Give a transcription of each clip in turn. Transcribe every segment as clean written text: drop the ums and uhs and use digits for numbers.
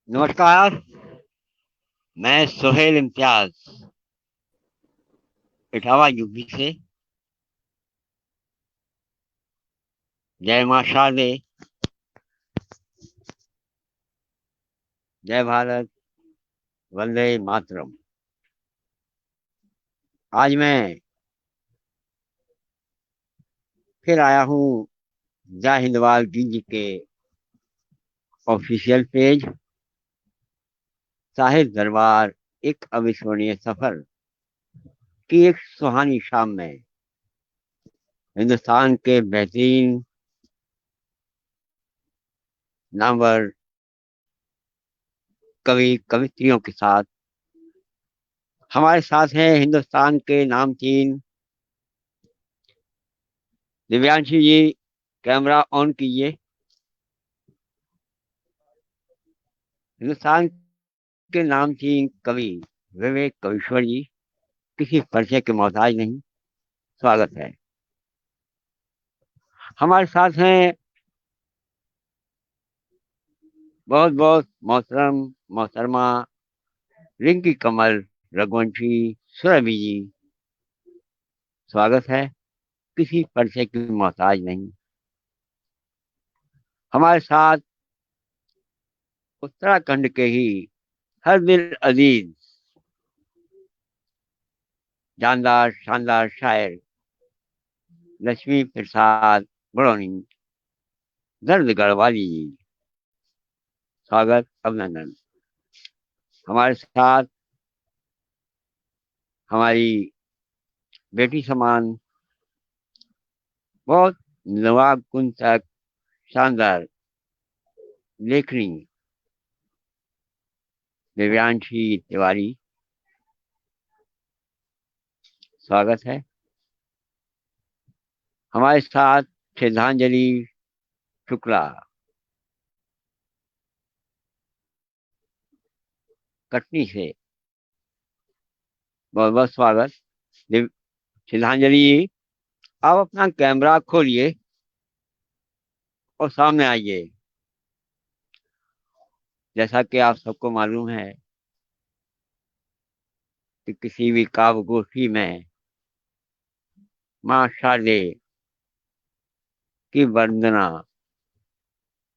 नमस्कार। मैं सुहेल इम्तियाज इटावा यूपी से। जय मां शारदे, जय भारत, वंदे मातरम। आज मैं फिर आया हूँ जय हिंदवाल जी के ऑफिशियल पेज साहिब दरबार एक अविस्मरणीय सफर की एक सुहानी शाम में हिंदुस्तान के बेहतरीन नामवर कवि कवित्रियों के साथ। हमारे साथ हैं हिंदुस्तान के नामचीन दिव्यांशी जी। कैमरा ऑन कीजिए। हिंदुस्तान के नामचीन कवि विवेक कवीश्वर जी किसी परिचय के मोहताज नहीं। स्वागत है। हमारे साथ हैं बहुत बहुत मोहतरम मोहतरमा रिंकी कमल रघुवंशी सुरभि जी। स्वागत है। किसी परिचय की मोहताज नहीं। हमारे साथ उत्तराखंड के ही हर दिल अजीज जानदार शानदार शायर लक्ष्मी प्रसाद बड़ौनी दर्द गढ़वाली जी। स्वागत, अभिनंदन। हमारे साथ हमारी बेटी समान बहुत नवाब कुन तक शानदार लेखनी दिव्यांशी तिवारी। स्वागत है। हमारे साथ श्रद्धांजलि शुक्ला कटनी से। बहुत बहुत स्वागत। श्रद्धांजलि जी, आप अपना कैमरा खोलिए और सामने आइए। जैसा कि आप सबको मालूम है कि किसी भी काव्य गोष्ठी में मां शारदे की वंदना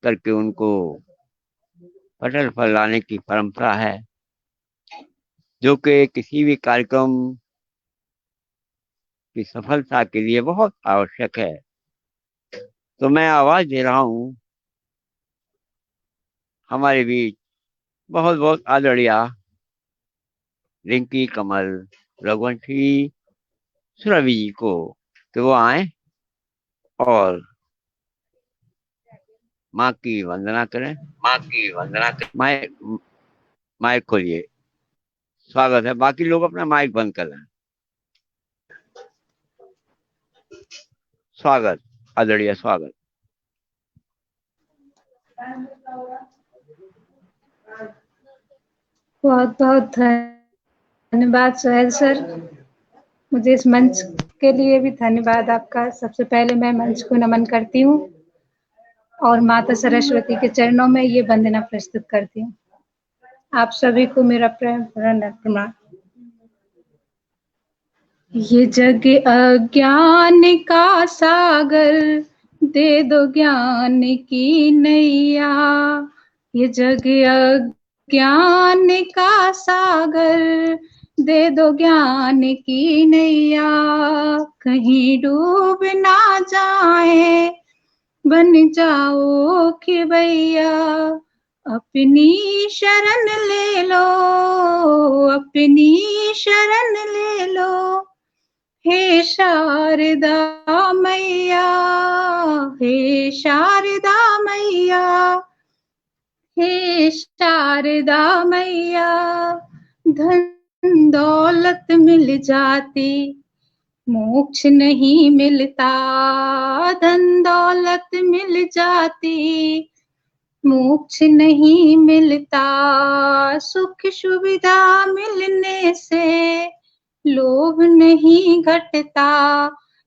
करके उनको पटल पर लाने की परंपरा है, जो कि किसी भी कार्यक्रम की सफलता के लिए बहुत आवश्यक है। तो मैं आवाज दे रहा हूँ हमारे बीच बहुत बहुत आदरणीय रिंकी कमल रघुवंशी सुरभि जी को कि वो आए और माँ की वंदना करें। माँ की वंदना कर। माइक माइक खोलिए। स्वागत है। बाकी लोग अपना माइक बंद कर लें। स्वागत, आदरणीय स्वागत। बहुत बहुत धन्यवाद सोहेल सर। मुझे इस मंच के लिए भी धन्यवाद आपका। सबसे पहले मैं मंच को नमन करती हूँ और माता सरस्वती के चरणों में ये वंदना प्रस्तुत करती हूँ। आप सभी को मेरा प्रेम भरा प्रणाम। ये जग अज्ञान का सागर, दे दो ज्ञान की नैया। ये जग अज्ञान का सागर, दे दो ज्ञान की नैया। कहीं डूब ना जाए, बन जाओ खिवैया। अपनी शरण ले लो, अपनी शरण ले लो। हे शारदा मैया, हे शारदा मैया, हे शारदा मैया। धन दौलत मिल जाती, मोक्ष नहीं मिलता। धन दौलत मिल जाती, मोक्ष नहीं मिलता। सुख सुविधा मिलने से लोभ नहीं घटता।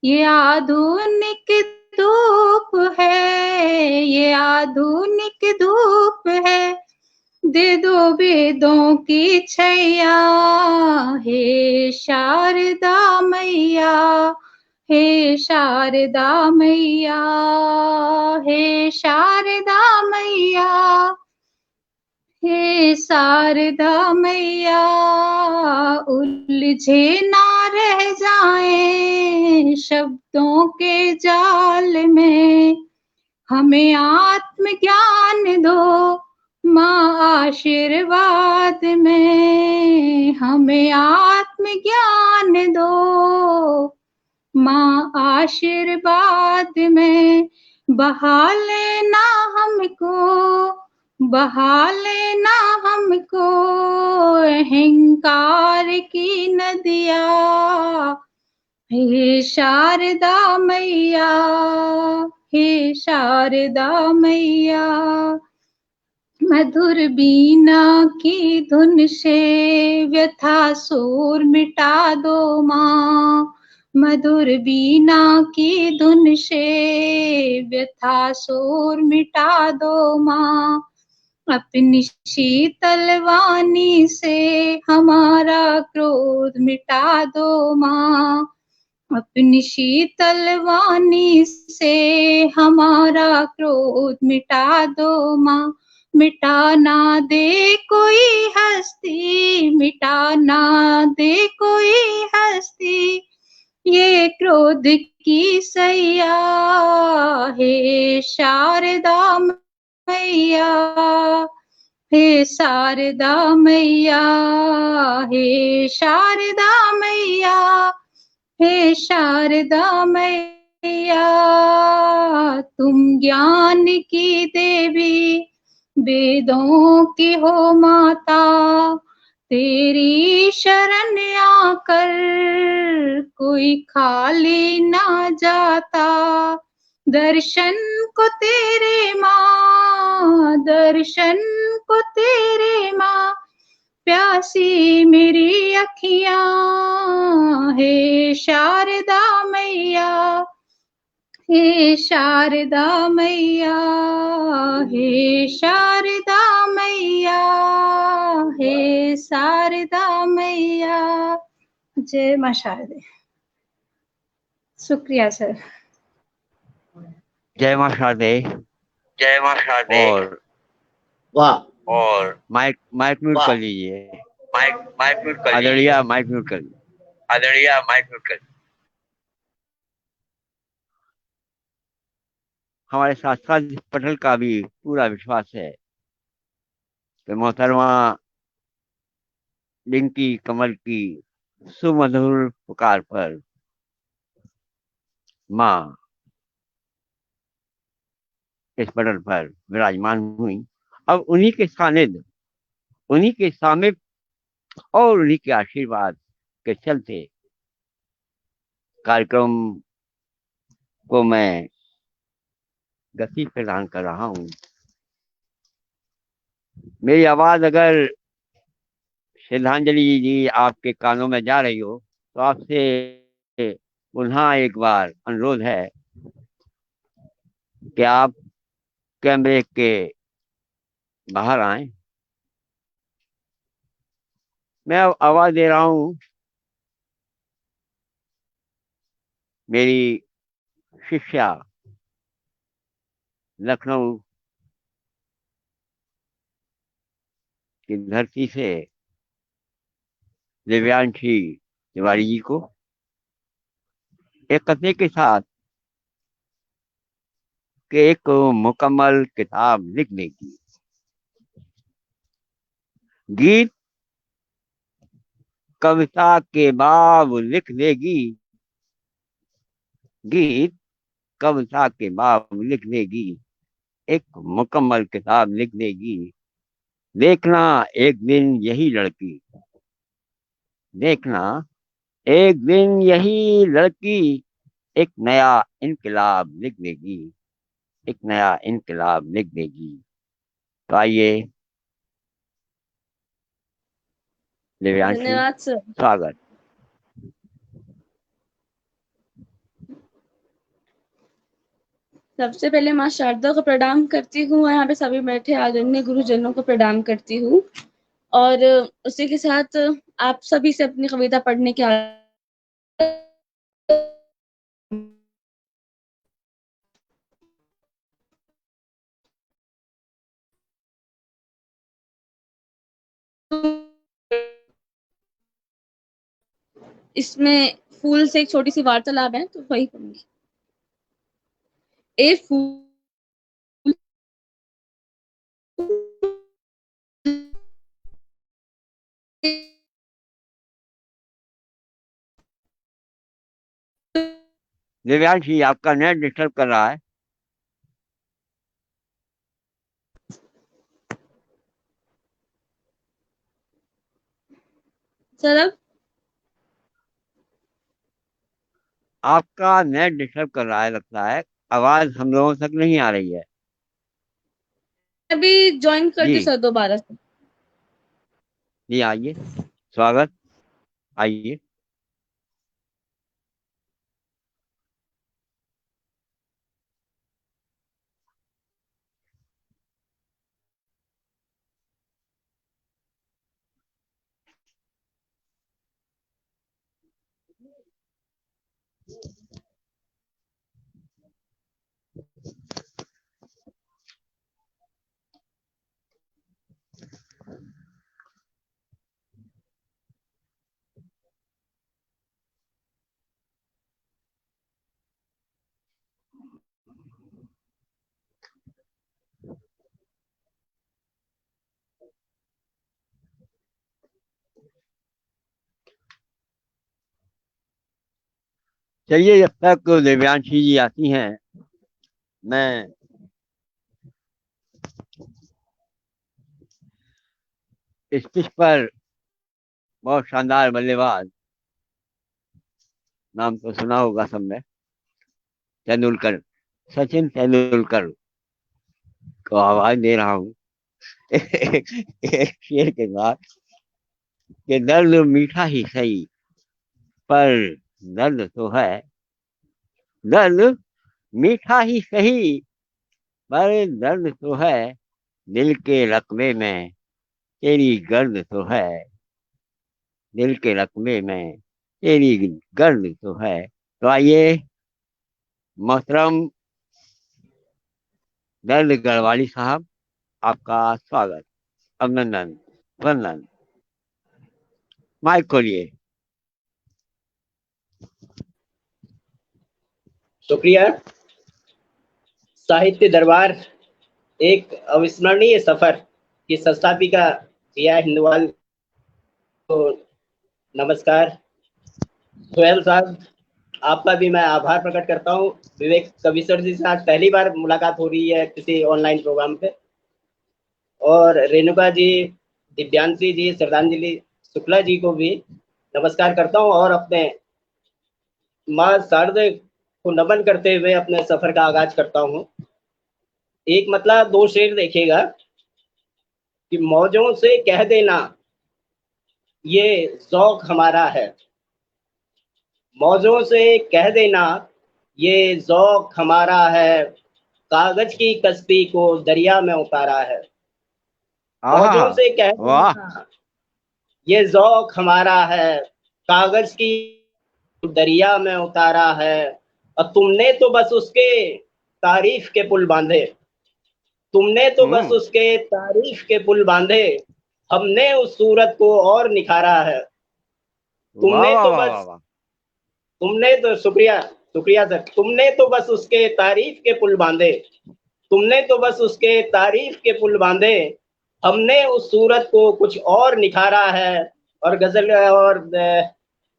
ये आधुनिक धूप है, ये आधुनिक धूप है। दे दो वेदों की छैया, हे शारदा मैया, हे शारदा मैया, हे शारदा मैया, हे शारदा मैया, उलझे ना रह जाएं शब्दों के जाल में, हमें आत्मज्ञान दो माँ आशीर्वाद में, हमें आत्मज्ञान दो माँ आशीर्वाद में, बहा लेना हमको, बहा लेना हमको अहंकार की नदिया, हे शारदा मैया, हे शारदा मैया, मधुर बीना की धुन से व्यथा शोर मिटा दो माँ, मधुर बीना की धुन से व्यथा शोर मिटा दो माँ, अपनी शीतल वाणी से हमारा क्रोध मिटा दो माँ, अपनी शीतल वाणी से हमारा क्रोध मिटा दो माँ, मिटा ना दे कोई हस्ती, मिटा ना दे कोई हस्ती, ये क्रोध की सैया, हे शारदा मैया, हे शारदा मैया, हे शारदा मैया, हे शारदा मैया, तुम ज्ञान की देवी, वेदों की हो माता, तेरी शरण आकर कोई खाली ना जाता, दर्शन को तेरे माँ, दर्शन को तेरे माँ, प्यासी मेरी अखियाँ, हे शारदा मैया, हे शारदा मैया, हे शारदा मैया, हे शारदा मैया। जय माँ शारदे। शुक्रिया सर। जय माँ शारदे। जय माँ शारदे। और वाह, और माइक म्यूट वाह। कर लीजिए। माइक म्यूट कर लीजिए। आदरणीय माइक म्यूट कर लीजिए। आदरणीय माइक म्यूट कर। हमारे शास्त्रा पटल का भी पूरा विश्वास है कि मोहतरमा डिंकी कमल की सुमधुर पुकार पर माँ इस पटल पर विराजमान हुई। अब उन्हीं के सानिध्य, उन्हीं के सामिप और उन्हीं के आशीर्वाद के चलते कार्यक्रम को मैं गति प्रदान कर रहा हूँ। मेरी आवाज अगर श्रद्धांजलि जी आपके कानों में जा रही हो तो आपसे पुनः एक बार अनुरोध है कि आप कैमरे के बाहर आए। मैं अब आवाज दे रहा हूँ मेरी शिष्या लखनऊ की धरती से दिव्यांशी तिवारी जी को, एक कथने के साथ कि एक मुकम्मल किताब लिखने की, गीत कविता के बाब लिख देगी, गीत कविता के बाब लिख देगी, एक मुकम्मल किताब लिख देगी। देखना एक दिन यही लड़की, देखना एक दिन यही लड़की एक नया इनकलाब लिख देगी, एक नया इनकलाब लिख देगी। तो आइए, दिव्यांशी, धन्यवाद सर। स्वागत। सबसे पहले माँ शारदा को प्रणाम करती हूँ और यहाँ पे सभी बैठे आदरणीय गुरुजनों को प्रणाम करती हूँ। और उसी के साथ आप सभी से अपनी कविता पढ़ने की इसमें फूल से एक छोटी सी वार्तालाप है, तो वही पढ़ूंगी। ए फूल दिव्यांश जी, आपका नेट डिस्टर्ब कर रहा है। सर अब आपका नेट डिस्टर्ब कर रहा है, लगता है आवाज हम लोगों तक नहीं आ रही है। अभी ज्वाइन करती जी हूँ सर दोबारा से। जी, आइए, स्वागत, आइए। चलिए, जब तक दिव्यांशी जी आती हैं, मैं इस पिच पर बहुत शानदार बल्लेबाज, नाम तो सुना होगा सबने, तेंदुलकर, सचिन तेंदुलकर को आवाज दे रहा हूँ। एक शेर के बाद कि दर्द मीठा ही सही, पर दर्द तो है, दर्द मीठा ही सही, पर दर्द तो है, दिल के रकबे में तेरी गर्द तो है, दिल के रकबे में तेरी गर्द तो है। तो आइए, मोहतरम दर्द गढ़वाली साहब, आपका स्वागत, अभिनंदन, वंदन। माइक खोलिए। शुक्रिया। साहित्य दरबार एक अविस्मरणीय सफर की संस्थापिका जिया हिंदवाल को नमस्कार। सोहेल साहब, आपका भी मैं आभार प्रकट करता हूँ। विवेक कवि सर जी से आज पहली बार मुलाकात हो रही है किसी ऑनलाइन प्रोग्राम पे। और रेणुका जी, दिव्यांशी जी, श्रद्धांजलि शुक्ला जी को भी नमस्कार करता हूँ और अपने माँ शारदा को नमन करते हुए अपने सफर का आगाज करता हूँ। एक मतलब दो शेर देखिएगा कि मौजों से कह देना ये ज़ौक हमारा है, मौजों से कह देना ये ज़ौक हमारा है, कागज की कश्ती को दरिया में उतारा है। मौजों से कह वाह, देना ये ज़ौक हमारा है, कागज की दरिया में उतारा है, और तुमने तो बस उसके तारीफ के पुल बांधे, तुमने तो बस उसके तारीफ के पुल बांधे, हमने उस सूरत को और निखारा है। वाह तुमने वाह तो वाह बस वाह, तुमने तो शुक्रिया शुक्रिया सर, तुमने तो बस उसके तारीफ के पुल बांधे, तुमने तो बस उसके तारीफ के पुल बांधे, हमने उस सूरत को कुछ और निखारा है। और गजल और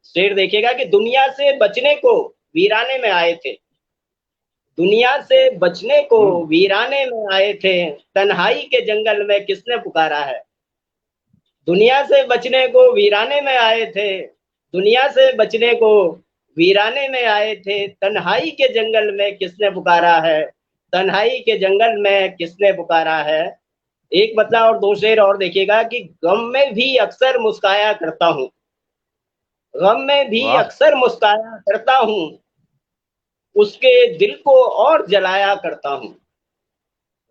शेर देखिएगा कि दुनिया से बचने को वीराने में आए थे, दुनिया से बचने को वीराने में आए थे, तन्हाई के जंगल में किसने पुकारा है। दुनिया से बचने को वीराने में आए थे, दुनिया से बचने को वीराने में आए थे, तन्हाई के जंगल में किसने पुकारा है, तन्हाई के जंगल में किसने पुकारा है। एक मतलब और दो शेर और देखिएगा कि गम में भी अक्सर मुस्काया करता हूँ, गम में भी वाह, अक्सर मुस्काया करता हूँ, उसके दिल को और जलाया करता हूँ।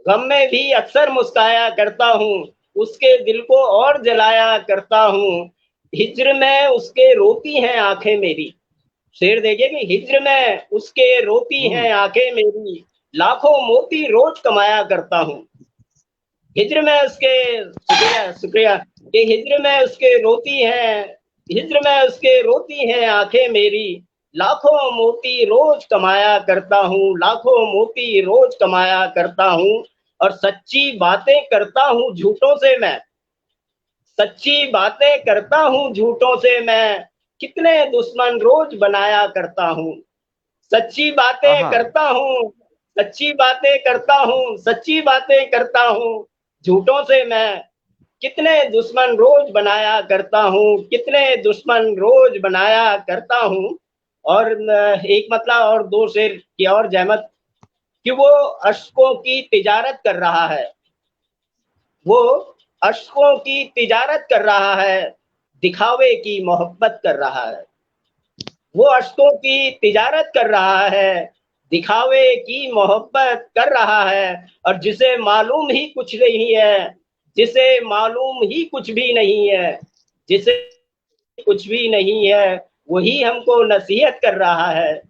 गम में भी अक्सर मुस्काया करता हूँ, उसके दिल को और जलाया करता हूँ। हिज्र में उसके रोती हैं आंखें मेरी। शेर देखिए कि हिज्र में उसके रोती हैं आंखें मेरी, लाखों मोती रोज कमाया करता हूँ। हिज्र में उसके, शुक्रिया शुक्रिया, कि हिज्र में उसके रोती हैं, हिज्र में उसके रोती हैं आंखें मेरी, लाखों मोती रोज कमाया करता हूँ, लाखों मोती रोज कमाया करता हूँ। और सच्ची बातें करता हूँ झूठों से मैं, सच्ची बातें करता हूँ झूठों से मैं, कितने दुश्मन रोज बनाया करता हूँ। सच्ची बातें करता हूँ, सच्ची बातें करता हूँ, सच्ची बातें करता हूँ झूठों से मैं, कितने दुश्मन रोज बनाया करता हूँ, कितने दुश्मन रोज बनाया करता हूँ। और एक मतलब और दो शेर की और जहमत कि वो अश्कों की तिजारत कर रहा है, वो अश्कों की तिजारत कर रहा है, दिखावे की मोहब्बत कर रहा है। वो अश्कों की तिजारत कर रहा है, दिखावे की मोहब्बत कर रहा है। और जिसे मालूम ही कुछ नहीं है, जिसे मालूम ही कुछ भी नहीं है, जिसे कुछ भी नहीं है, वही हमको नसीहत कर रहा है।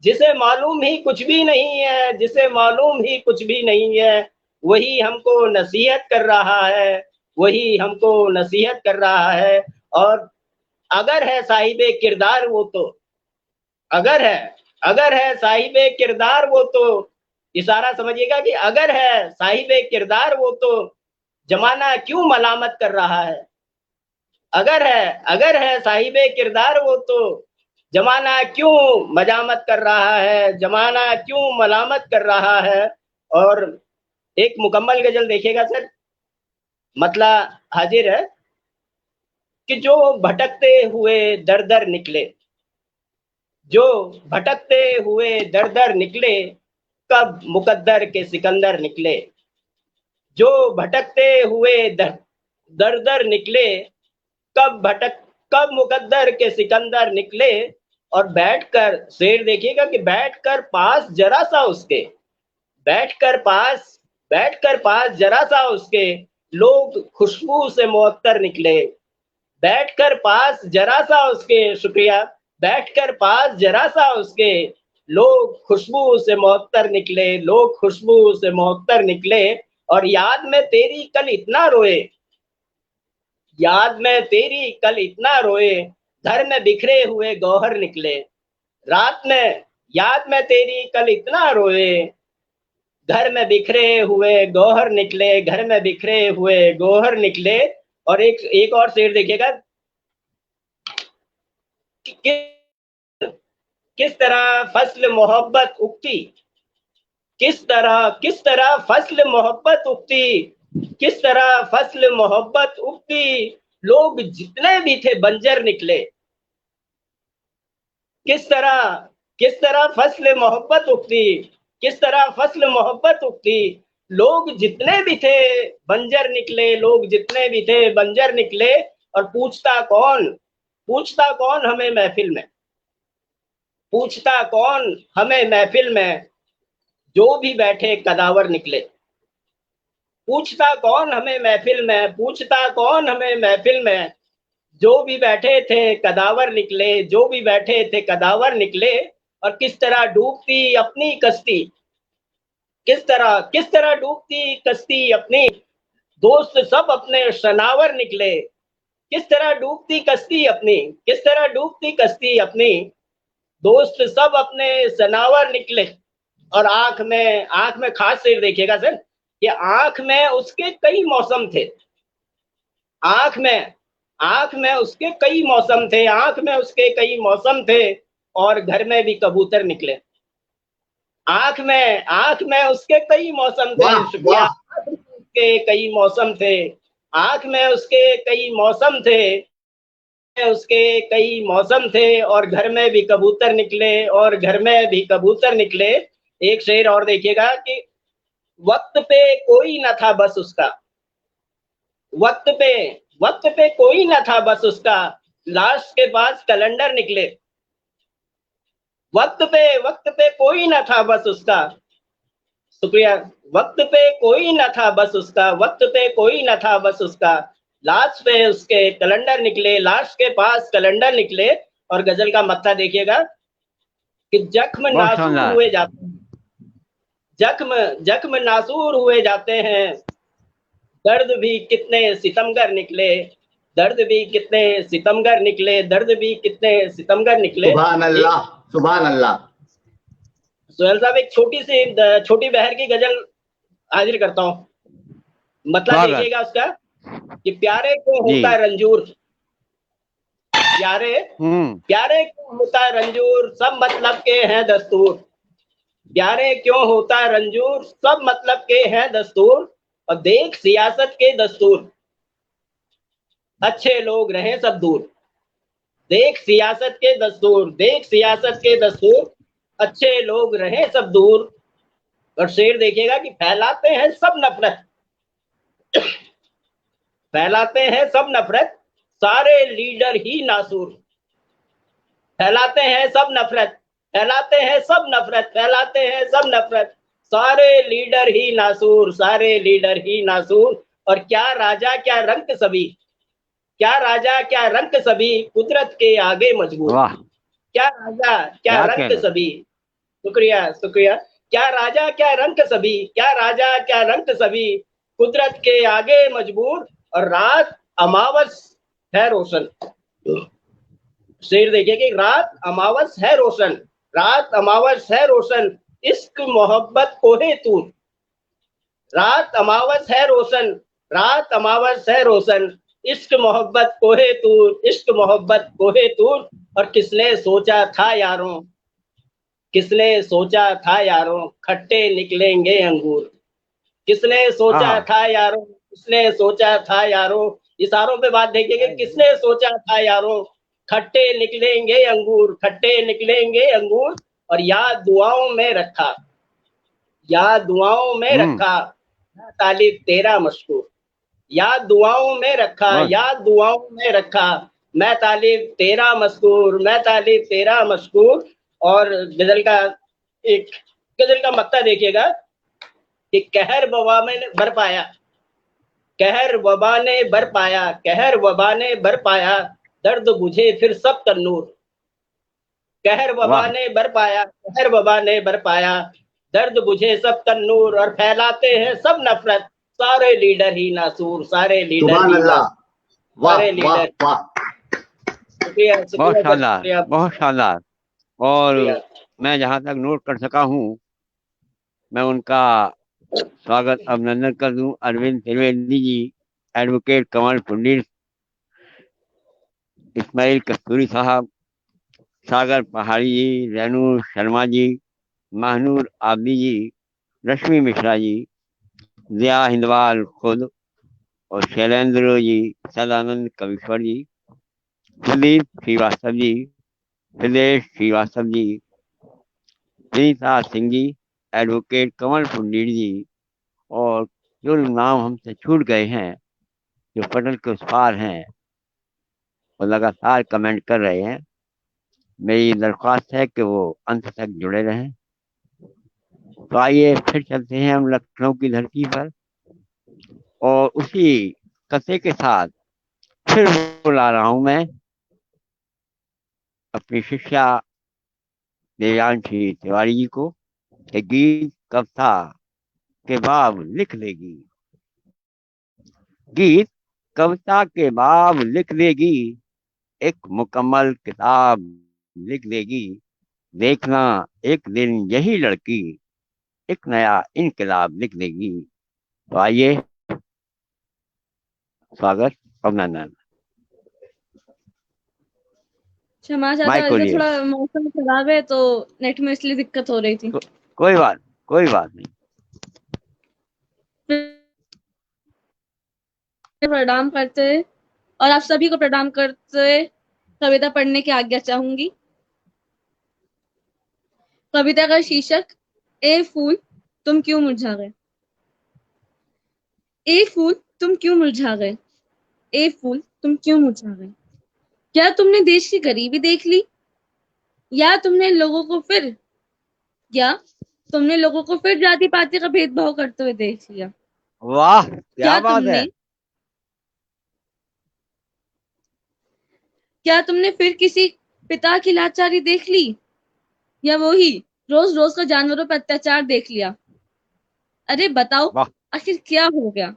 जिसे मालूम ही कुछ भी नहीं है, जिसे मालूम ही कुछ भी नहीं है, वही हमको नसीहत कर रहा है, वही हमको नसीहत कर रहा है। और अगर है साहिबे किरदार वो तो, अगर है साहिबे किरदार वो तो, इशारा समझिएगा कि अगर है साहिबे किरदार वो तो, जमाना क्यों मलामत कर रहा है। अगर है साहिबे किरदार वो तो, जमाना क्यों मजामत कर रहा है, जमाना क्यों मलामत कर रहा है। और एक मुकम्मल गजल देखिएगा सर, मतला हाजिर है कि जो भटकते हुए दर दर निकले, जो भटकते हुए दर दर निकले, कब मुकद्दर के सिकंदर निकले। जो भटकते हुए दर दर निकले, कब मुकद्दर के सिकंदर निकले। और बैठकर, शेर देखिएगा कि बैठकर पास जरा सा उसके, बैठकर पास जरा सा उसके, लोग खुशबू से मुअत्तर निकले। बैठकर पास जरा सा उसके, शुक्रिया, बैठकर पास जरा सा उसके, लोग खुशबू से मुअत्तर निकले, लोग खुशबू से मुअत्तर निकले। और याद में तेरी कल इतना रोए, याद में तेरी कल इतना रोए, घर में बिखरे हुए गौहर निकले। रात में याद में तेरी कल इतना रोए, घर में बिखरे हुए गौहर निकले, घर में बिखरे हुए गौहर निकले। और एक और शेर देखिएगा, किस तरह फसल मोहब्बत उगती, किस तरह फसल मोहब्बत उगती, किस तरह फसल मोहब्बत उगती, लोग जितने भी थे बंजर निकले। किस तरह फसल मोहब्बत उगती, किस तरह फसल मोहब्बत उगती, लोग जितने भी थे बंजर निकले, लोग जितने भी थे बंजर निकले। और पूछता कौन हमें महफिल में, पूछता कौन हमें महफिल में, जो भी बैठे कदावर निकले। पूछता कौन हमें महफिल में, पूछता कौन हमें महफिल में, जो भी बैठे थे कदावर निकले, जो भी बैठे थे कदावर निकले। और किस तरह डूबती अपनी कश्ती, किस तरह डूबती कश्ती अपनी, दोस्त सब अपने शनावर निकले। किस तरह डूबती कश्ती अपनी, किस तरह डूबती कश्ती अपनी, दोस्त सब अपने शनावर निकले। और आंख में खास शेर देखिएगा सर, कि आंख में उसके कई मौसम थे, आंख में उसके कई मौसम थे, आंख में उसके कई मौसम थे। और घर में भी कबूतर निकले। आंख में उसके कई मौसम थे, शुक्रिया, आंख में उसके कई मौसम थे, आंख में उसके कई मौसम थे, उसके कई मौसम थे। और घर में भी कबूतर निकले, और घर में भी कबूतर निकले। एक शेर और देखिएगा कि वक्त पे कोई न था बस उसका, वक्त पे कोई न था बस उसका, लाश के पास कैलेंडर निकले। वक्त पे कोई न था बस उसका, शुक्रिया, वक्त पे कोई न था बस उसका, वक्त पे कोई न था बस उसका, लास्ट पे उसके कैलेंडर निकले, लास्ट के पास कैलेंडर निकले। और गजल का मत्था देखिएगा कि जख्म बहुत नासूर शानदार। हुए जाते हैं, जख्म नासूर हुए जाते हैं, दर्द भी कितने सितमगर निकले, दर्द भी कितने सितमगर निकले, दर्द भी कितने सितमगर निकले। सुभान अल्लाह, सुभान अल्लाह। सोहेल साहब एक छोटी बहर की गजल हाजिर करता हूँ, मतलब स्वागत। देखिएगा उसका कि प्यारे क्यों जी। होता है रंजूर, प्यारे प्यारे क्यों होता है रंजूर, सब मतलब के हैं दस्तूर, प्यारे क्यों होता है रंजूर, सब मतलब के हैं दस्तूर, और देख सियासत के दस्तूर, अच्छे लोग रहे सब दूर, देख सियासत के दस्तूर, देख सियासत के दस्तूर, अच्छे लोग रहे सब दूर। और शेर देखिएगा कि फैलाते हैं सब नफरत, फैलाते हैं सब नफरत, सारे लीडर ही नासूर, फैलाते हैं सब नफरत, फैलाते हैं सब नफरत, फैलाते हैं सब नफरत, सारे लीडर ही नासूर, सारे लीडर ही नासूर। और क्या राजा क्या रंक सभी, क्या राजा क्या रंक सभी, कुदरत के आगे मजबूर, वाह, क्या राजा क्या क्या रंक कहना। सभी, शुक्रिया शुक्रिया, क्या राजा क्या रंक सभी, क्या राजा क्या रंक सभी, कुदरत के आगे मजबूर, और रात अमावस है रोशन। शेर देखिए कि रात अमावस है रोशन, रात अमावस है रोशन, इश्क मोहब्बत कोहे तूर, रात अमावस है रोशन, रात अमावस है रोशन, इश्क मोहब्बत कोहे तूर, इश्क मोहब्बत कोहे तूर। और किसने सोचा था यारों, किसने सोचा था यारों, खट्टे निकलेंगे अंगूर, किसने सोचा आहा, था यारों, किसने सोचा था यारों, इशारों पे बात देखिए कि किसने सोचा था यारों, खट्टे निकलेंगे अंगूर, खट्टे निकलेंगे अंगूर। और याद दुआओं में रखा, याद दुआओं में रखा, मैं तालिब तेरा मशकूर, याद दुआओं में रखा, बस। याद दुआओं में रखा, मैं तालिब तेरा मशकूर, मैं तालिब तेरा मशकूर। और एक गजल का मत्ता देखिएगा कि कहर वबा में भर पाया, कहर वबा ने भर पाया, कहर वबा ने भर पाया, दर्द बुझे फिर सब तन्नूर, कहर वबा वाह, ने भर पाया, कहर वबा ने भर पाया, दर्द बुझे सब तन्नूर, और फैलाते हैं सब नफरत, सारे लीडर ही नासूर, सारे लीडर सुभान ही अल्लाह, नासूर, वाह सारे वाह लीडर। वाह। शुक्रिया बहुत शुक्रिया सर, शानदार, शुक्रिया बहुत शानदार। और शुक्रिया। मैं जहाँ तक नोट कर सका हूँ, मैं उनका स्वागत अभिनंदन कर दूं। अरविंद त्रिवेदी जी, एडवोकेट कमल पुंडीर, इस्माइल कस्तूरी साहब, सागर पहाड़ी जी, रेणु शर्मा जी, महानूर आबदी जी, रश्मि मिश्रा जी, जिया हिंदवाल खुद, और शैलेंद्र जी, सदानंद कविश्वर जी, सुदीप श्रीवास्तव जी, हृदय श्रीवास्तव जी, प्रीता सिंह जी, एडवोकेट कमल पुंडीर जी, और जो नाम हमसे छूट गए हैं, जो पटल के उस पार हैं, वो लगातार कमेंट कर रहे हैं। मेरी दरख्वास्त है कि वो अंत तक जुड़े रहें। तो आइए फिर चलते हैं हम लखनऊ की धरती पर, और उसी कसे के साथ फिर बुला रहा हूं मैं अपनी शिष्या देवांशी तिवारी जी को, कि गीत कविता के बाब लिख देगी, गीत कविता के बाब लिख देगी, एक मुकम्मल किताब लिख देगी, देखना एक दिन यही लड़की एक नया इनकलाब लिख देगी। तो आइए, स्वागत अभिनंदन। क्षमा चाहता माइक हूँ, को इधर लिए। थोड़ा मौसम खराब है तो नेट में इसलिए दिक्कत हो रही थी। कोई बात नहीं। प्रणाम करते हुए और आप सभी को प्रणाम करते हुए कविता पढ़ने की आज्ञा चाहूंगी। कविता का शीर्षक, ए फूल तुम क्यों मुरझा गए। ए फूल तुम क्यों मुरझा गए, ए फूल तुम क्यों मुरझा गए, क्या तुमने देश की गरीबी देख ली, या तुमने लोगों को फिर जाति पाति का भेदभाव करते हुए देख लिया? वाह क्या बात है। क्या तुमने फिर किसी पिता की लाचारी देख ली, या वही रोज रोज का जानवरों पर अत्याचार देख लिया? अरे बताओ, वाह। आखिर क्या हो गया?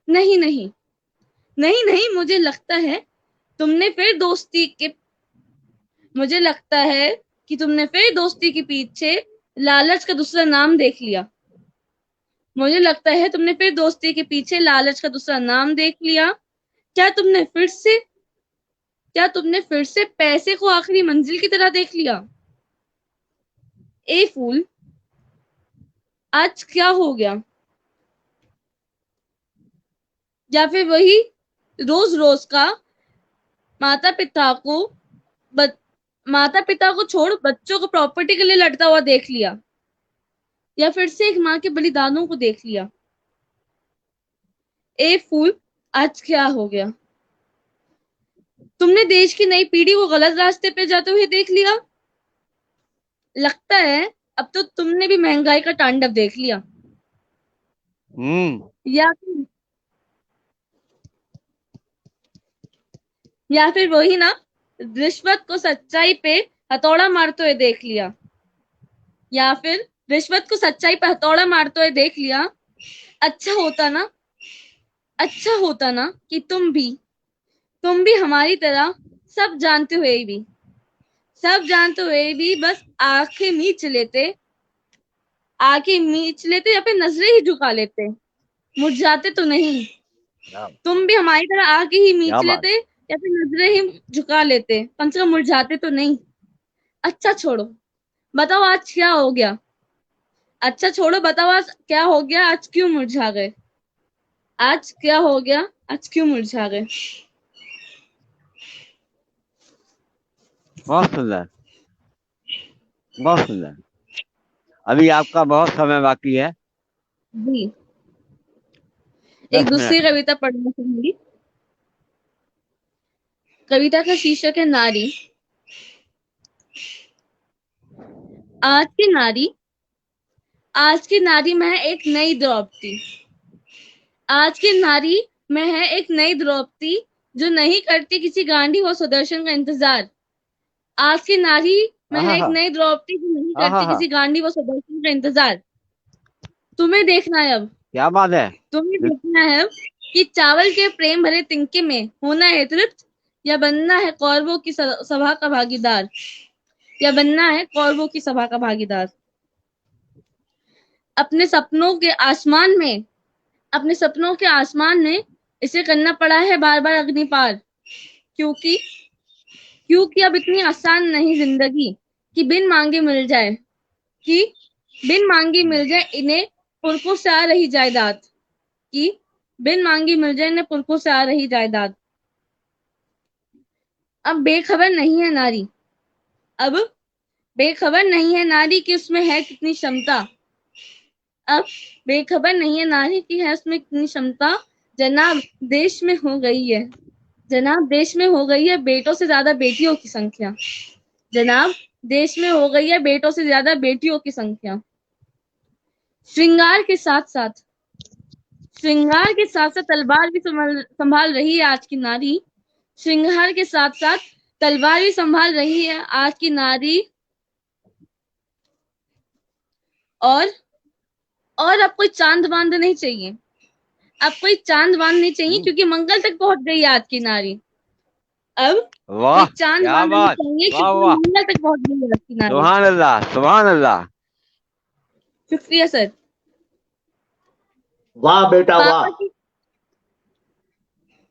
नहीं नहीं नहीं नहीं, मुझे लगता है कि तुमने फिर दोस्ती के पीछे लालच का दूसरा नाम देख लिया। क्या तुमने फिर से पैसे को आखिरी मंजिल की तरह देख लिया? ए फूल, आज क्या हो गया? या फिर वही रोज रोज का माता पिता को छोड़ बच्चों को प्रॉपर्टी के लिए लड़ता हुआ देख लिया? या फिर से एक माँ के बलिदानों को देख लिया? ए फूल, आज क्या हो गया? तुमने देश की नई पीढ़ी को गलत रास्ते पे जाते हुए देख लिया? लगता है अब तो तुमने भी महंगाई का तांडव देख लिया। या फिर वही ना, रिश्वत को सच्चाई पे हथौड़ा मारते हुए देख लिया? अच्छा होता ना कि तुम भी हमारी तरह सब जानते हुए भी बस आंखें मीच लेते या फिर नजरें ही झुका लेते, मुरझाते तो नहीं। तुम भी हमारी तरह आंखें ही मीच लेते या फिर नजरें ही झुका लेते, कम से कम मुरझाते तो नहीं। अच्छा छोड़ो, बताओ आज क्या हो गया? आज क्यों मुरझा गए? बहुत सुंदर, बहुत सुंदर। अभी आपका बहुत समय बाकी है जी। 10 एक दूसरी मिनट। कविता पढ़ना चाहूंगी। कविता का शीर्षक है नारी। आज की नारी में है एक नई द्रौपदी। जो नहीं करती किसी गांधी व सुदर्शन का इंतजार। आज की नारी में है एक नई द्रौपदी जो नहीं करती किसी गांधी व सुदर्शन का इंतजार। तुम्हें देखना है अब, क्या बात है। कि चावल के प्रेम भरे तिनके में होना है तृप्त, या बनना है कौरवों की सभा का भागीदार। अपने सपनों के आसमान में इसे करना पड़ा है बार बार अग्निपार, क्योंकि अब इतनी आसान नहीं जिंदगी कि बिन मांगे मिल जाए इन्हें पुरखों से आ रही जायदाद। अब बेखबर नहीं है नारी कि उसमें है कितनी क्षमता। जनाब देश में हो गई है बेटों से ज्यादा बेटियों की संख्या। श्रृंगार के साथ साथ तलवार भी संभाल रही है आज की नारी। और अब कोई चांद बांध नहीं चाहिए। क्योंकि मंगल तक पहुंच गई है आज की नारी। अब वाह चांद क्या बात। वाह मंगल तक पहुंच गई है आज की नारी। सुभान अल्लाह। शुक्रिया सर। वाह बेटा वाह।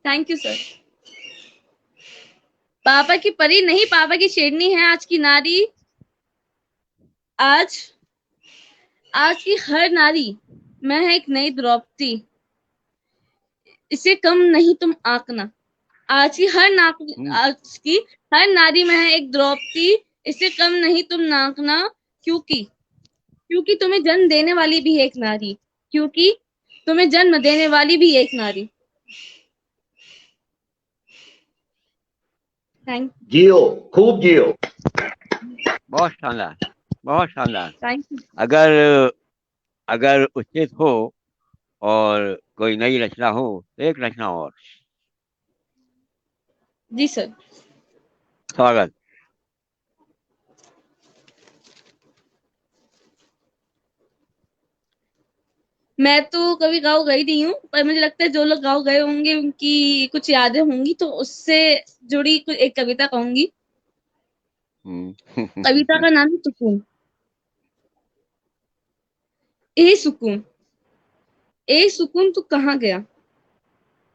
Thank you sir. पापा की परी नहीं, पापा की शेरनी है आज की नारी। आज की हर नारी में है एक नई द्रौपदी, इसे कम नहीं तुम आंकना। आज की हर नारी में है एक द्रौपदी, इसे कम नहीं तुम नाकना। क्योंकि तुम्हें जन्म देने वाली भी एक नारी। थैंक जियो, खूब जियो। बहुत शानदार, बहुत शानदार। Thank you. अगर अगर उचित हो और कोई नई रचना हो तो एक रचना और। जी सर। स्वागत। मैं तो कभी गाँव गई नहीं हूँ, पर मुझे लगता है जो लोग गाँव गए होंगे उनकी कुछ यादें होंगी, तो उससे जुड़ी एक कविता कहूंगी। कविता का नाम है सुकून। ए सुकून, ए सुकून तू कहाँ गया,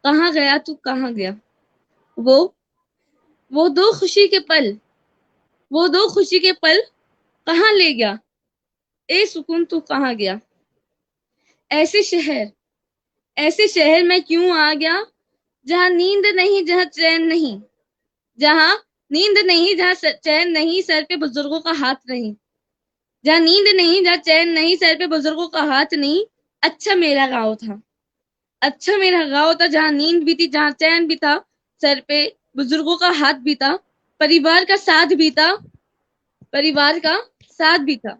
कहाँ गया तू कहाँ गया। वो दो खुशी के पल, वो दो खुशी के पल कहाँ ले गया। ए सुकून तू कहाँ गया। ऐसे शहर में क्यों आ गया, जहाँ नींद नहीं जहाँ चैन नहीं, जहाँ नींद नहीं जहाँ चैन नहीं, सर पे बुजुर्गों का हाथ नहीं। जहाँ नींद नहीं जहाँ चैन नहीं, सर पे बुजुर्गों का हाथ नहीं। अच्छा मेरा गाँव था, अच्छा मेरा गाँव था, जहाँ नींद भी थी जहाँ चैन भी था, सर पे बुजुर्गों का हाथ भी था, परिवार का साथ भी था, परिवार का साथ भी था।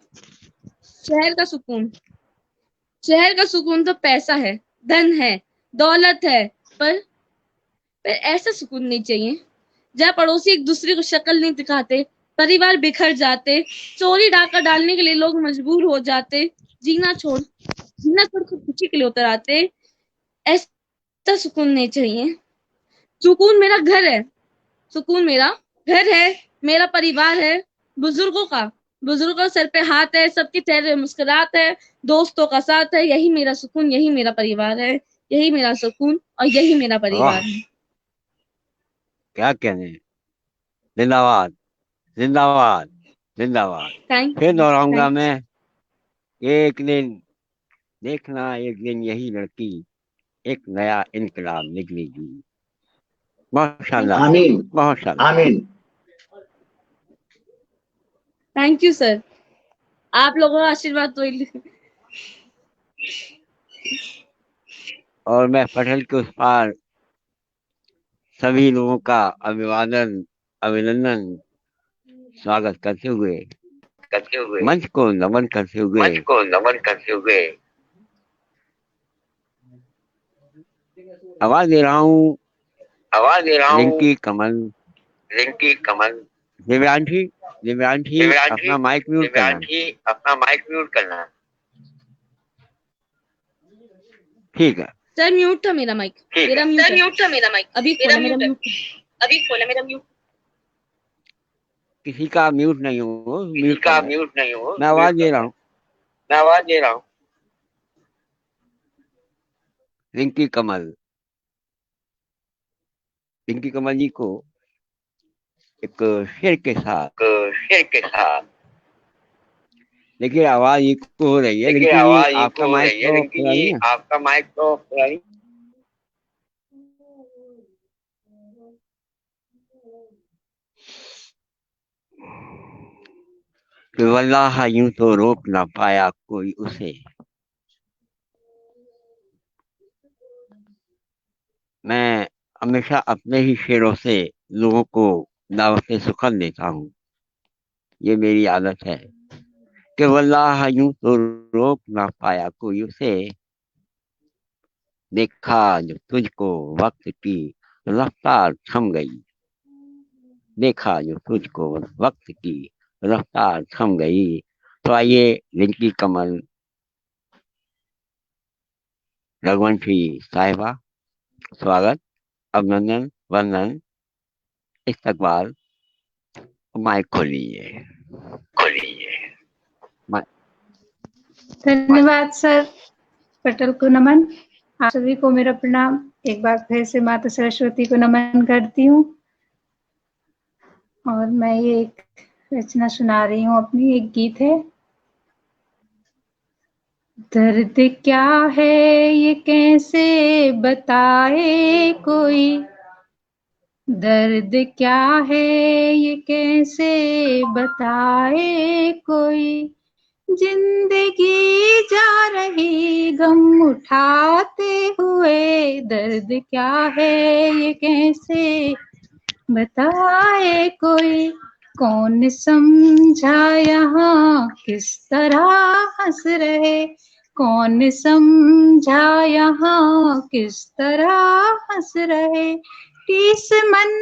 शहर का सुकून, शहर का सुकून तो पैसा है, धन है, दौलत है, पर ऐसा सुकून नहीं चाहिए जहाँ पड़ोसी एक दूसरे को शक्ल नहीं दिखाते, परिवार बिखर जाते, चोरी डाका डालने के लिए लोग मजबूर हो जाते, जीना छोड़ खुद खुशी के लिए उतर आते। ऐसा सुकून नहीं चाहिए। सुकून मेरा घर है, सुकून मेरा घर है, मेरा परिवार है, बुजुर्गों का सर पे हाथ है, सबके चेहरे मुस्कुराहट है, दोस्तों का साथ है। यही मेरा सुकून, यही मेरा परिवार है, यही मेरा सुकून और यही मेरा परिवार है। क्या कहने। जिंदाबाद, जिंदाबाद, जिंदाबाद। फिर दोहराऊंगा मैं। एक दिन देखना, एक दिन यही लड़की एक नया इनकलाब निकलेगी। बहुत शानदार, आमीन, बहुत शानदार। आमीन। थैंक यू सर, आप लोगों का आशीर्वाद तो और मैं पटल के उस पार सभी लोगों का अभिवादन, अभिनंदन, स्वागत करते हुए मंच को नमन करते हुए आवाज दे रहा हूँ रिंकी कमल, दिव्यांशी अपना माइक म्यूट करना। ठीक है सर, म्यूट था मेरा माइक, अभी खोला मेरा म्यूट। किसी का म्यूट नहीं हो, मैं आवाज दे रहा हूँ। रिंकी कमल जी को एक शेर के साथ देखिए आवाज इको हो रही है। रिंकी जी आपका माइक तो खुला। वल्लाह यूं तो रोक ना पाया कोई उसे, मैं हमेशा अपने ही शेरों से लोगों को दावत सुखन देता हूँ। ये मेरी आदत है कि वल्लाह यूं तो रोक ना पाया कोई उसे, देखा जो तुझको वक्त की रफ्तार थम गई, देखा जो तुझको वक्त की रफ्तार थम गई। तो आइए रिंकी कमल रघुवंशी साहिबा, स्वागत, अभिनंदन, वंदन, इस्तकबाल। माइक खोलिए। धन्यवाद सर, पटल को नमन। आप सभी को मेरा प्रणाम। एक बार फिर से माता सरस्वती को नमन करती हूँ और मैं ये एक रचना सुना रही हूँ अपनी। एक गीत है। दर्द क्या है ये कैसे बताए कोई, दर्द क्या है ये कैसे बताए कोई, जिंदगी जा रही गम उठाते हुए, दर्द क्या है ये कैसे बताए कोई। कौन समझा यहाँ किस तरह हंस रहे, कौन समझा यहाँ किस तरह हंस रहे। टीस मन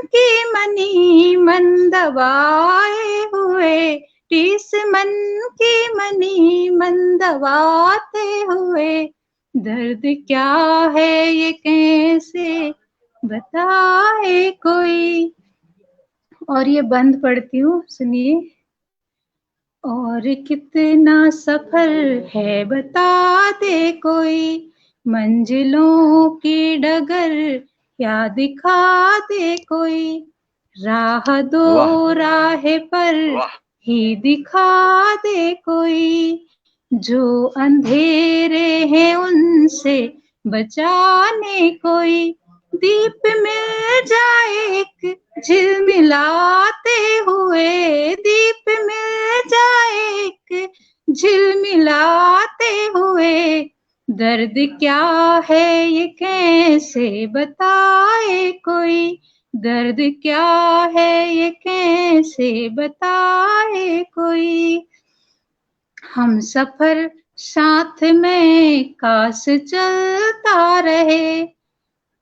की मनी मन दबाए हुए, टीस मन की मनी मन दबाते हुए। दर्द क्या है ये कैसे बताए कोई। और ये बंद पढ़ती हूँ, सुनिए। और कितना सफर है बता दे कोई, मंजिलों की डगर या दिखा दे कोई। राह दो राह पर ही दिखा दे कोई, जो अंधेरे हैं उनसे बचाने कोई। दीप मिल जाए एक झिलमिलाते हुए, दीप मिल जाए एक झिलमिलाते हुए। दर्द क्या है ये कैसे बताए कोई, दर्द क्या है ये कैसे बताए कोई। हम सफर साथ में काश चलता रहे,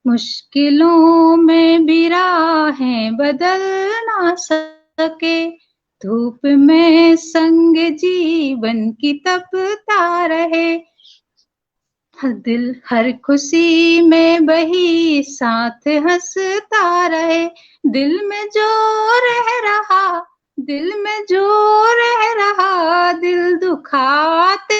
मुश्किलों में भी राहें बदल ना सके। धूप में संग जीवन की तपता रहे, दिल हर खुशी में बही साथ हंसता रहे। दिल में जो रह रहा, दिल में जो रह रहा, दिल दुखाते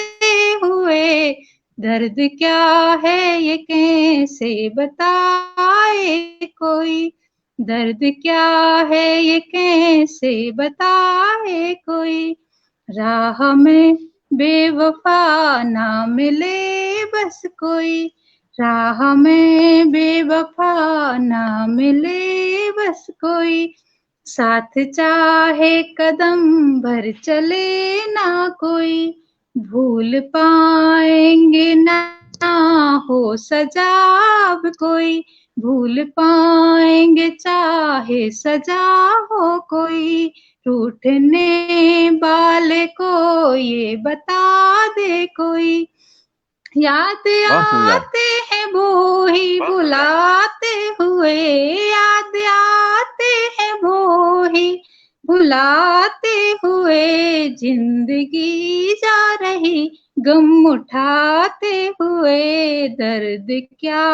हुए। दर्द क्या है ये कैसे बताए कोई, दर्द क्या है ये कैसे बताए कोई। राह में बेवफा ना मिले बस कोई, राह में बेवफा ना मिले बस कोई। साथ चाहे कदम भर चले ना कोई, भूल पाएंगे ना हो सजा अब कोई। भूल पाएंगे चाहे सजा हो कोई, रूठने वाले को ये बता दे कोई। याद आते हैं वो ही बुलाते हुए, याद आते हैं वो ही बुलाते हुए। जिंदगी जा रही गम उठाते हुए। दर्द क्या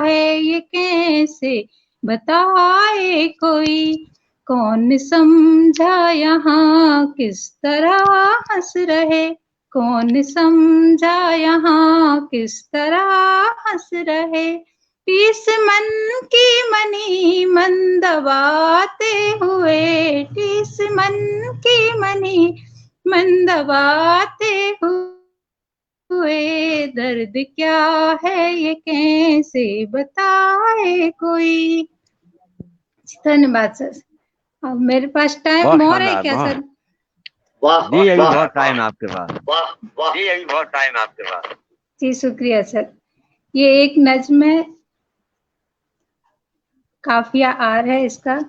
है ये कैसे बताए कोई, कौन समझा यहाँ किस तरह हंस रहे, कौन समझा यहाँ किस तरह हंस रहे। टीस मन की मनी मन दबाते हुए, टीस मन की मनी मन दबाते हुए। दर्द क्या है ये कैसे बताए कोई। धन्यवाद सर। अब मेरे पास टाइम और है क्या सर? वाह जी अभी वाह बहुत टाइम आपके पास, वाह वाह। जी अभी बहुत टाइम आपके पास। जी शुक्रिया सर। ये एक नज्म है, काफिया आर है इसका।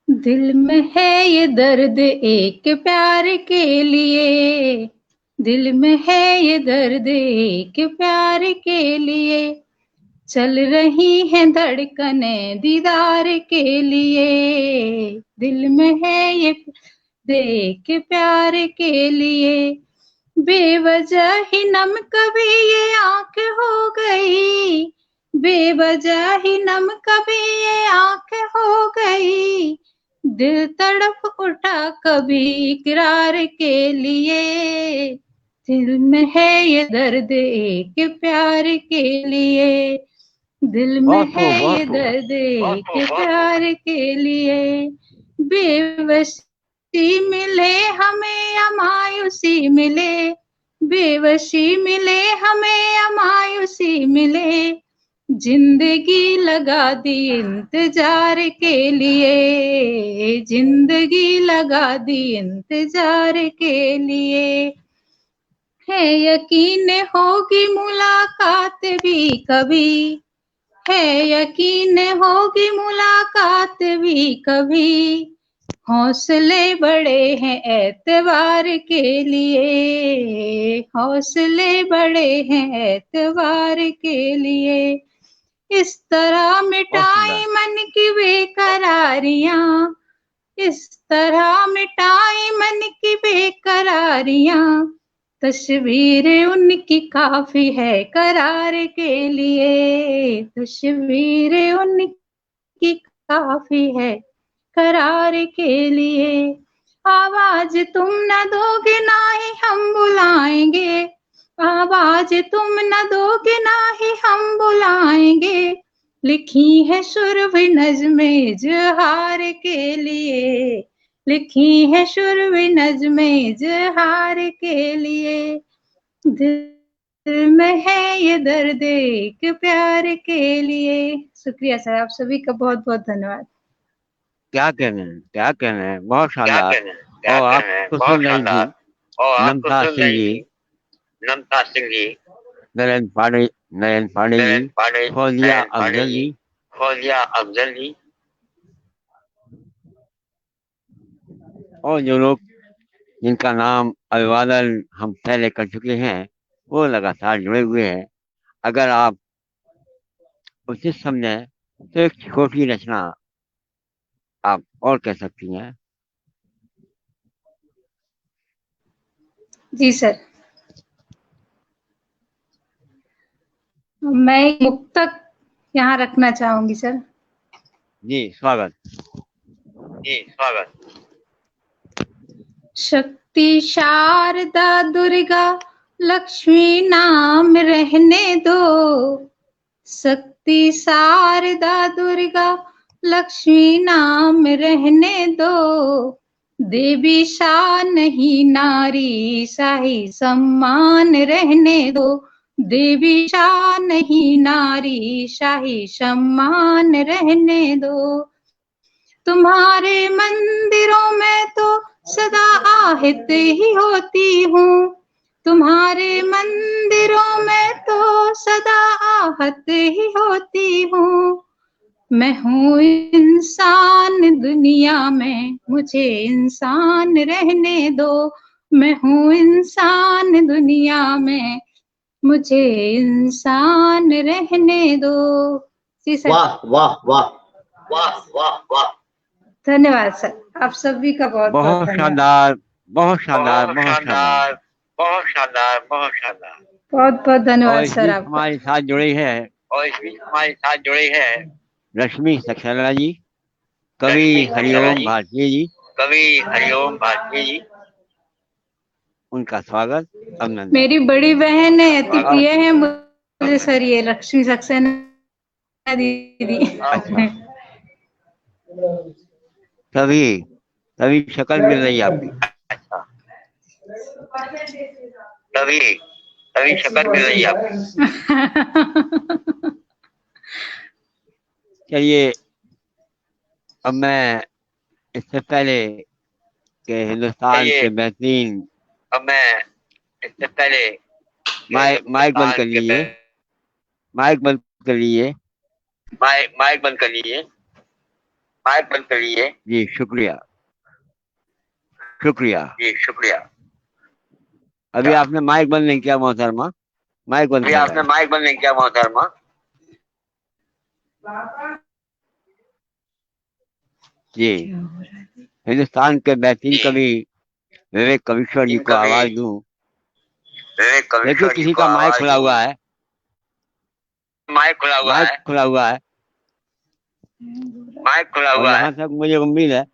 दिल में है ये दर्द एक प्यार के लिए, दिल में है ये दर्द एक प्यार के लिए। चल रही हैं धड़कनें दीदार के लिए, दिल में है ये देख प्यार के लिए। बेवजह ही नम कभी ये आंख हो गई, बेवजह ही नम कभी ये आंख हो गई। दिल तड़प उठा कभी इकरार के लिए, दिल में है ये दर्द एक प्यार के लिए। दिल में है ये दर्द एक प्यार के लिए। बेवसी मिले हमें या मायूसी मिले, बेवसी मिले हमें या मायूसी मिले। जिंदगी लगा दी इंतजार के लिए, जिंदगी लगा दी इंतजार के लिए। है यकीन होगी मुलाकात भी कभी, है यकीन होगी मुलाकात भी कभी। हौसले बड़े हैं एतवार के लिए, हौसले बड़े हैं एतवार के लिए, इस तरह मिटाई मन की बेकरारियां, इस तरह मिटाई मन की बेकरारियां, तस्वीर उनकी काफी है करार के लिए, तस्वीर उनकी काफी है करार के लिए, आवाज तुम न दोगे ना ही हम बुलाएंगे, आवाज तुम न दोगे ना ही हम बुलाएंगे, लिखी है सुरभि नज़्मे इजहार के लिए, लिखी है सुरभि नज़्मे इजहार के लिए, दिल में है ये दर्द एक प्यार के लिए। शुक्रिया सर, आप सभी का बहुत बहुत धन्यवाद। क्या कहना है, क्या कहना है, बहुत शानदार। और आपको सुन रही थी नमता सिंह जी, नमता सिंह जी, नरेंद्र पांडे जी, फौजिया अफजल जी, फौजिया अफजल जी, और जो लोग जिनका नाम अभिवादन हम पहले कर चुके हैं वो लगातार जुड़े हुए हैं। अगर आप उचित समझे तो एक छोटी रचना आप और कह सकती हैं। जी सर, मैं एक मुक्तक यहाँ रखना चाहूंगी सर। जी स्वागत। जी स्वागत। शक्ति शारदा दुर्गा लक्ष्मी नाम रहने दो, शक्ति शारदा दुर्गा लक्ष्मी नाम रहने दो, देवी शाह नहीं नारी शाही सम्मान रहने दो, देवी शाह नहीं नारी शाही सम्मान रहने दो, तुम्हारे मंदिरों में तो सदा आहत ही होती हूँ, तुम्हारे मंदिरों में तो सदा आहत ही होती हूँ, मैं हूँ इंसान दुनिया में मुझे इंसान रहने दो, मैं हूँ इंसान दुनिया में मुझे इंसान रहने दो। जी सर। वाह वाह वाह वाह वाह वाह। धन्यवाद सर, आप सभी का बहुत बहुत शानदार, बहुत शानदार, बहुत शानदार, बहुत शानदार, बहुत शानदार। बहुत बहुत और धन्यवाद इस सर बीच आपका। हमारे साथ जुड़ी है और इस बीच हमारे साथ जुड़े हैं रश्मि सक्सेना जी, कवि रश्मि हरिओम सक्सेना जी, भारतीय जी, कवि हरिओम भारतीय जी, उनका स्वागत अभिनंदन। मेरी बड़ी बहन है, अति प्रिय है मुझे सर ये लक्ष्मी सक्सेना दीदी। अच्छा, तभी शक्ल मिल रही है आपकी। अच्छा, तभी शक्ल मिल रही है आपकी। चलिए, अब मैं इससे पहले के हिंदुस्तान के बेहतरीन, अब मैं इससे पहले माइक बंद कर लीजिए, माइक बंद कर लीजिए, माइक बंद कर लीजिए, माइक बंद कर लीजिए। जी शुक्रिया, शुक्रिया। जी शुक्रिया। अभी आपने माइक बंद नहीं किया मोहतरमा, माइक बंद अभी कर आपने माइक बंद नहीं किया मोहतरमा। जी, हिंदुस्तान के बेहतरीन कवि विवेक कवीश्वर जी को आवाज दूं। देखिए किसी का माइक खुला हुआ है, माइक खुला हुआ है, माइक खुला हुआ है, माइक खुला और हुआ है। यहाँ तक मुझे उम्मीद है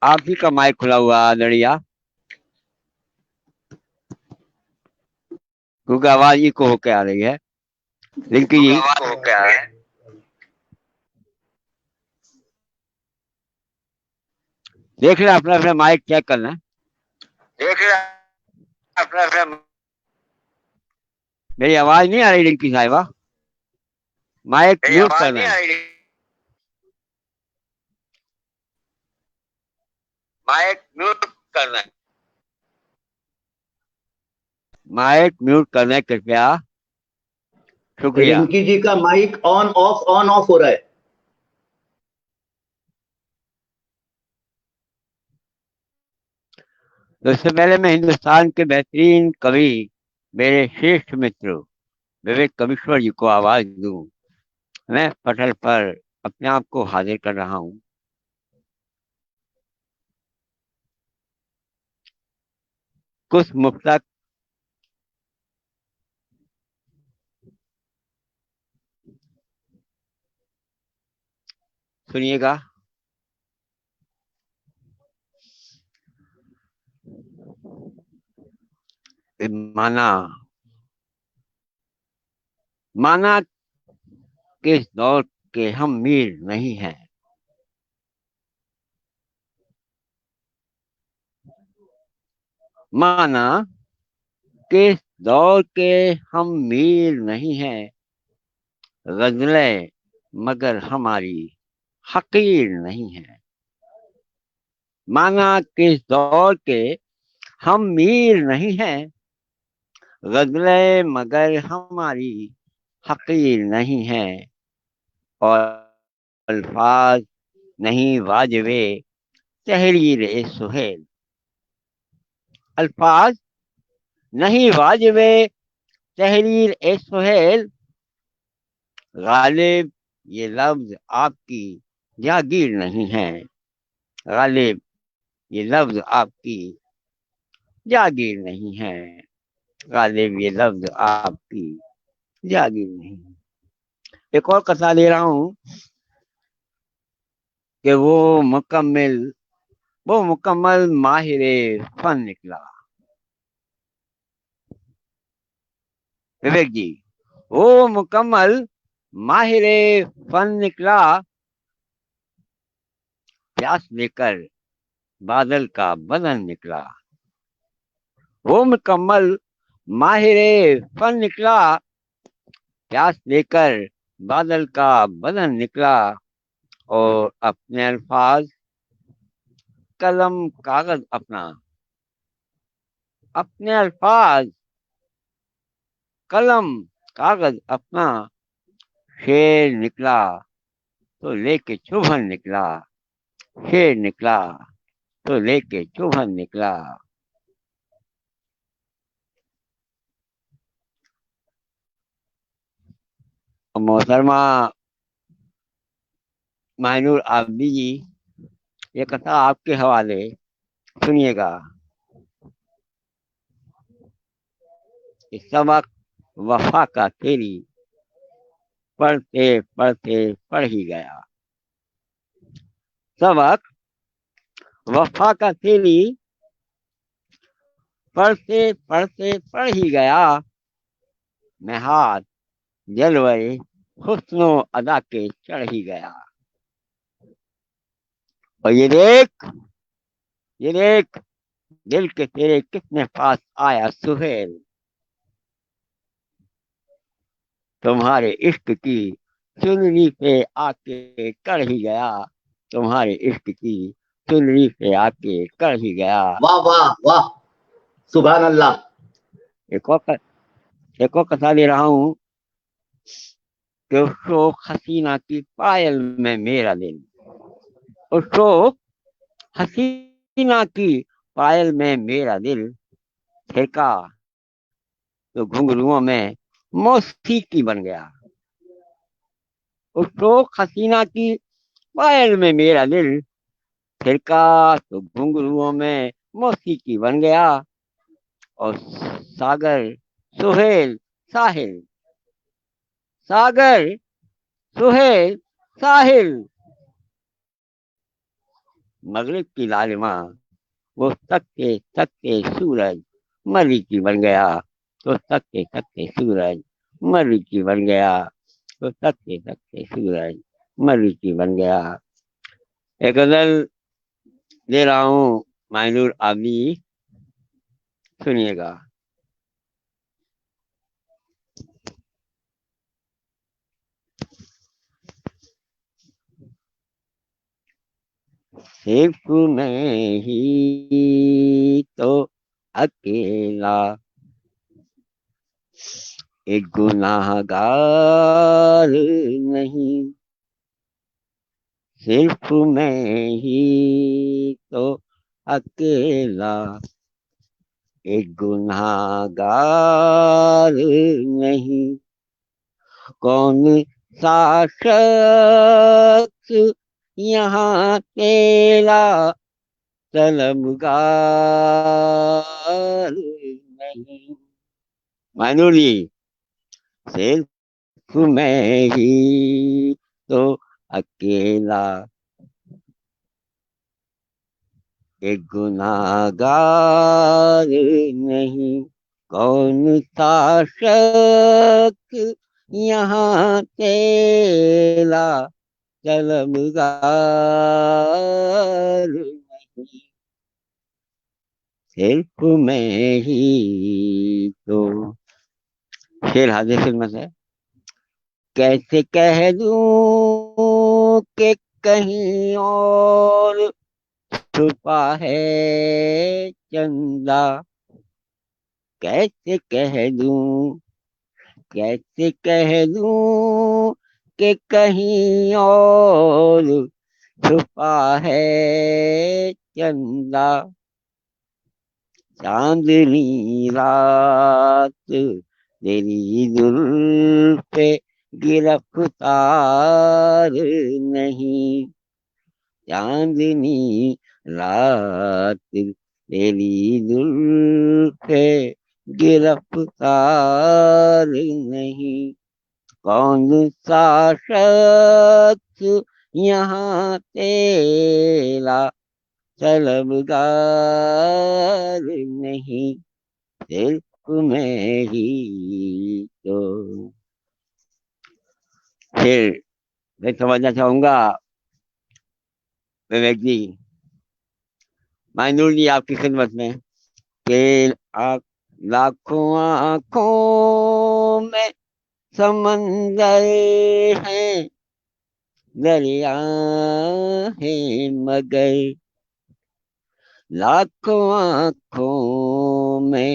आप ही का माइक खुला हुआ है लड़िया, क्योंकि आवाज इको होके आ रही है। रिंकी जी, क्या है? देख रहे अपना अपना माइक चेक करना, देख रहे अपना मेरी आवाज नहीं आ रही रिंकी साहिबा, माइक म्यूट करना है। माइक म्यूट करना है। माइक म्यूट करना है कृपया, शुक्रिया। रिंकी जी का माइक ऑन ऑफ हो रहा है। तो इससे पहले मैं हिंदुस्तान के बेहतरीन कवि, मेरे श्रेष्ठ मित्र विवेक कविश्वर जी को आवाज दूं, मैं पटल पर अपने आप को हाजिर कर रहा हूँ। कुछ मुफ्तक सुनिएगा। माना माना किस दौर के हम मीर नहीं हैं, माना किस दौर के हम मीर नहीं हैं, गजलें मगर हमारी हकीर नहीं है। माना किस दौर के हम मीर नहीं हैं, गजलें मगर हमारी हकीर नहीं है। और अल्फाज नहीं वाजिबे तहरीर ए सुहेल, अल्फाज नहीं वाजिबे तहरीर ए सुहेल, गालिब ये लफ्ज आपकी जागीर नहीं है, गालिब ये लफ्ज आपकी जागीर नहीं है, गालिब ये लफ्ज आपकी जागीर नहीं है। एक और कथा ले रहा हूँ कि वो मुकम्मल माहिरे फन निकला। विवेक जी, वो मुकम्मल माहिरे फन निकला, प्यास लेकर बादल का बदन निकला। वो मुकम्मल माहिरे फन निकला, प्यास लेकर बादल का बदन निकला। और अपने अल्फाज कलम कागज अपना, अपने अल्फाज कलम कागज अपना, शेर निकला तो लेके चुभन निकला, शेर निकला तो लेके चुभन निकला। मोहतरमा मायनूर आबदी जी, ये कथा आपके हवाले, सुनिएगा। इस सबक वफा का तेरी पढ़ते पढ़ते पढ़ ही गया, सबक वफा का तेरी पढ़ते पढ़ते पढ़ ही गया। मैं हाथ जलवे हुस्नो अदा के चढ़ ही गया। और ये देख दिल के तेरे कितने पास आया सुहेल, तुम्हारे इश्क की चुनरी पे आके कर ही गया, तुम्हारे इश्क की चुनरी पे आके कर ही गया। वाह वाह वाह, सुभान अल्लाह। एक और कथा ले रहा हूँ कि उसको हसीना की पायल में मेरा दिल, उसको हसीना की पायल में मेरा दिल, थिरका तो घुंघरुओं में मौसीकी बन गया। उसको हसीना की पायल में मेरा दिल, थिरका तो घुंघरुओं में मौसीकी बन गया। और सागर सुहेल साहिल, सागर सुहेल साहिल, मगरिब की लालिमा वो तकते तकते सूरज मरीची बन गया, तो तकते तकते सूरज मरीची बन गया, तो तकते तकते सूरज मरीची बन गया। एक गजल दे रहा हूँ मायनूर आबदी, सुनिएगा। सिर्फ मैं ही तो अकेला एक गुनाहगार नहीं, सिर्फ मैं ही तो अकेला एक गुनाहगार नहीं, कौन सा शख्स यहाँ तेरा तलबगार नहीं। मानूली सिर्फ मैं ही तो अकेला, एक गुनाहगार नहीं, कौन सा शख्स यहाँ तेरा तलबगार नहीं, सिर्फ मैं ही तो। शेर हाजिर खिदमत है। कैसे कह दूं कि कहीं और छुपा है चंदा, कैसे कह दूं, कैसे कह दूं कि कहीं और छुपा है चंदा, चांदनी रात तेरी जुल्फे गिरफ्तार नहीं, चांदनी रात तेरी जुल्फे गिरफ्तार नहीं, कौन सा शख्स यहाँ तेरा तलबगार नहीं, सिर्फ मैं ही तो। फिर मैं समझना चाहूंगा विवेक जी, माइनूर जी आपकी खिदमत में, कि आप लाखों आंखों में समंदर हैं, दरिया है मगर, लाखों आंखों में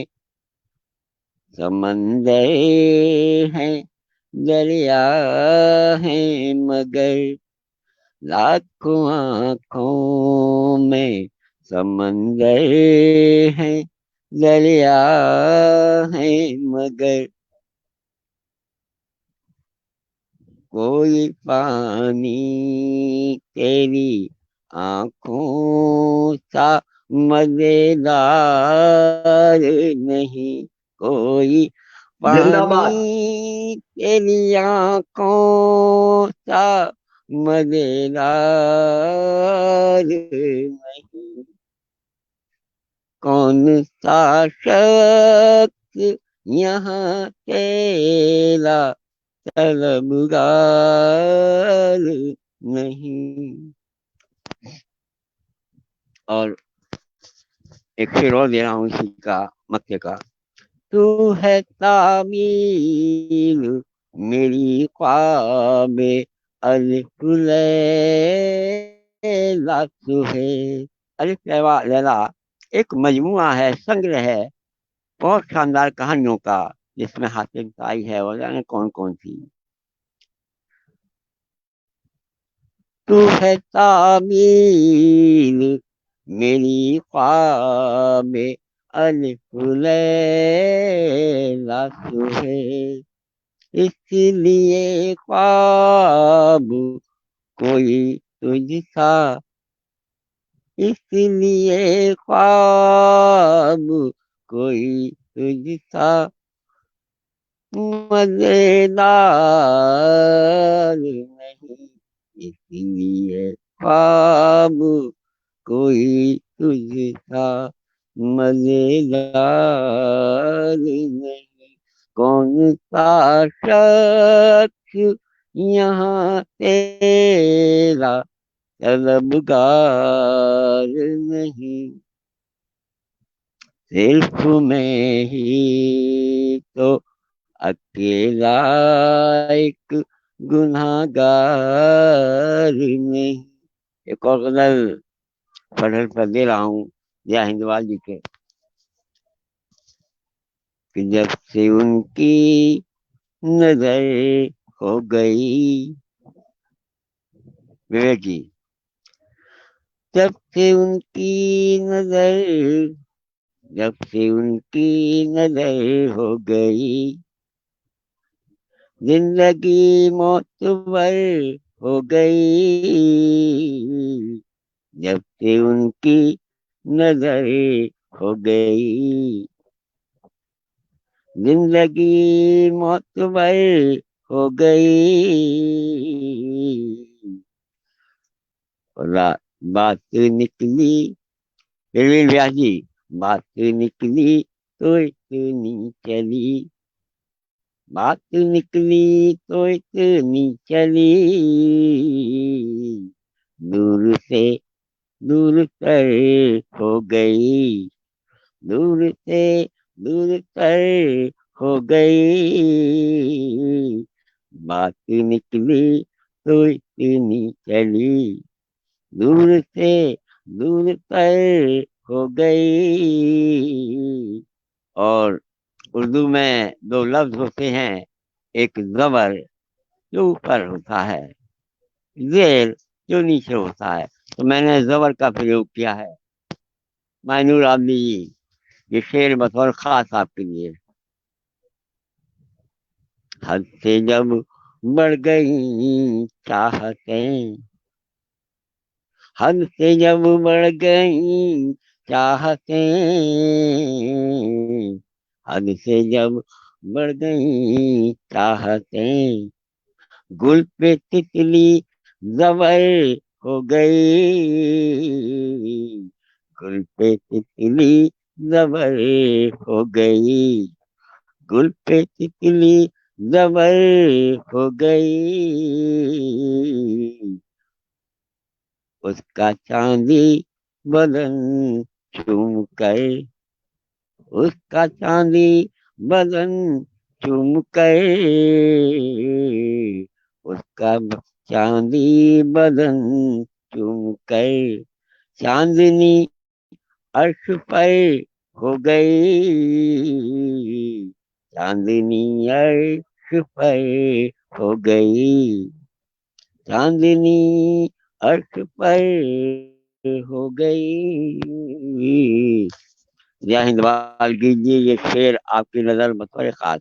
समंदर है, दरिया है मगर, लाखों आंखों में समंदर है, दरिया है मगर, कोई पानी तेरी आंखों सा मजेदार नहीं, कोई जिंदाबाद। पानी तेरी आंखों सा मजेदार नहीं, कौन सा शख्स यहाँ तेरा तलबगार नहीं। और एक शेर और दे रहा हूँ इसी का, मक्के का। तू है तामील मेरी ख्वाबे अलिफ लैला, तू है अलिफ लैला एक मजमुआ है, संग्रह है बहुत शानदार कहानियों का, जिसमें हातिम ताई है और जाने कौन कौन सी। तू है तामील मेरी ख्वाबे अलिफ लैला, तू है इसलिए ख्वाब कोई तुझसा, इसलिए ख्वाब कोई तुझसा मजेदार नहीं, इसलिए ख्वाब कोई तुझसा मजेदार नहीं, कौन सा शख्स यहाँ तेरा तलबगार नहीं, सिर्फ मैं ही तो अकेला एक गुनाहगार नहीं। एक और गजल पढ़ कर दे रहा हूँ जया हिंदवाल जी के, कि जब से उनकी नजर हो गई, विवेक जी, जब से उनकी नजर जब से उनकी नजर हो गई, जिंदगी मोतबर हो गई। जब से उनकी नजर हो गई, जिंदगी मोतबर हो गई। बात निकली, फिर व्यास जी, बात निकली तो इतनी चली, बात निकली तो इतनी चली, दूर से दूर तर हो गई, दूर से दूर तर हो गई। बात निकली तो इतनी चली, दूर से दूर तर हो गई। और उर्दू में दो लफ्ज होते हैं, एक जबर जो ऊपर होता है, जेर जो नीचे होता है। तो मैंने जबर का प्रयोग किया है। माइनूर आदमी जी, ये शेर बतौर खास आपके लिए। हद से जब बढ़ गई चाहतें, हद से जब बढ़ गई चाहतें, हद से जब बढ़ गई चाहतें, गुल पे तितली जबर हो गई, गुल पे तितली जबर हो गई, गुल पे तितली जबर हो गई। उसका चांदी बदन चूम कर, उसका चांदी बदन चूम कर, उसका चांदी बदन चूम कर, चांदनी अर्श पर हो गई, चांदनी अर्श पर हो गई, चांदनी अर्श पर हो गई। जय हिंद वाल कीजिए। ये शेर आपकी नजर बतौर खास,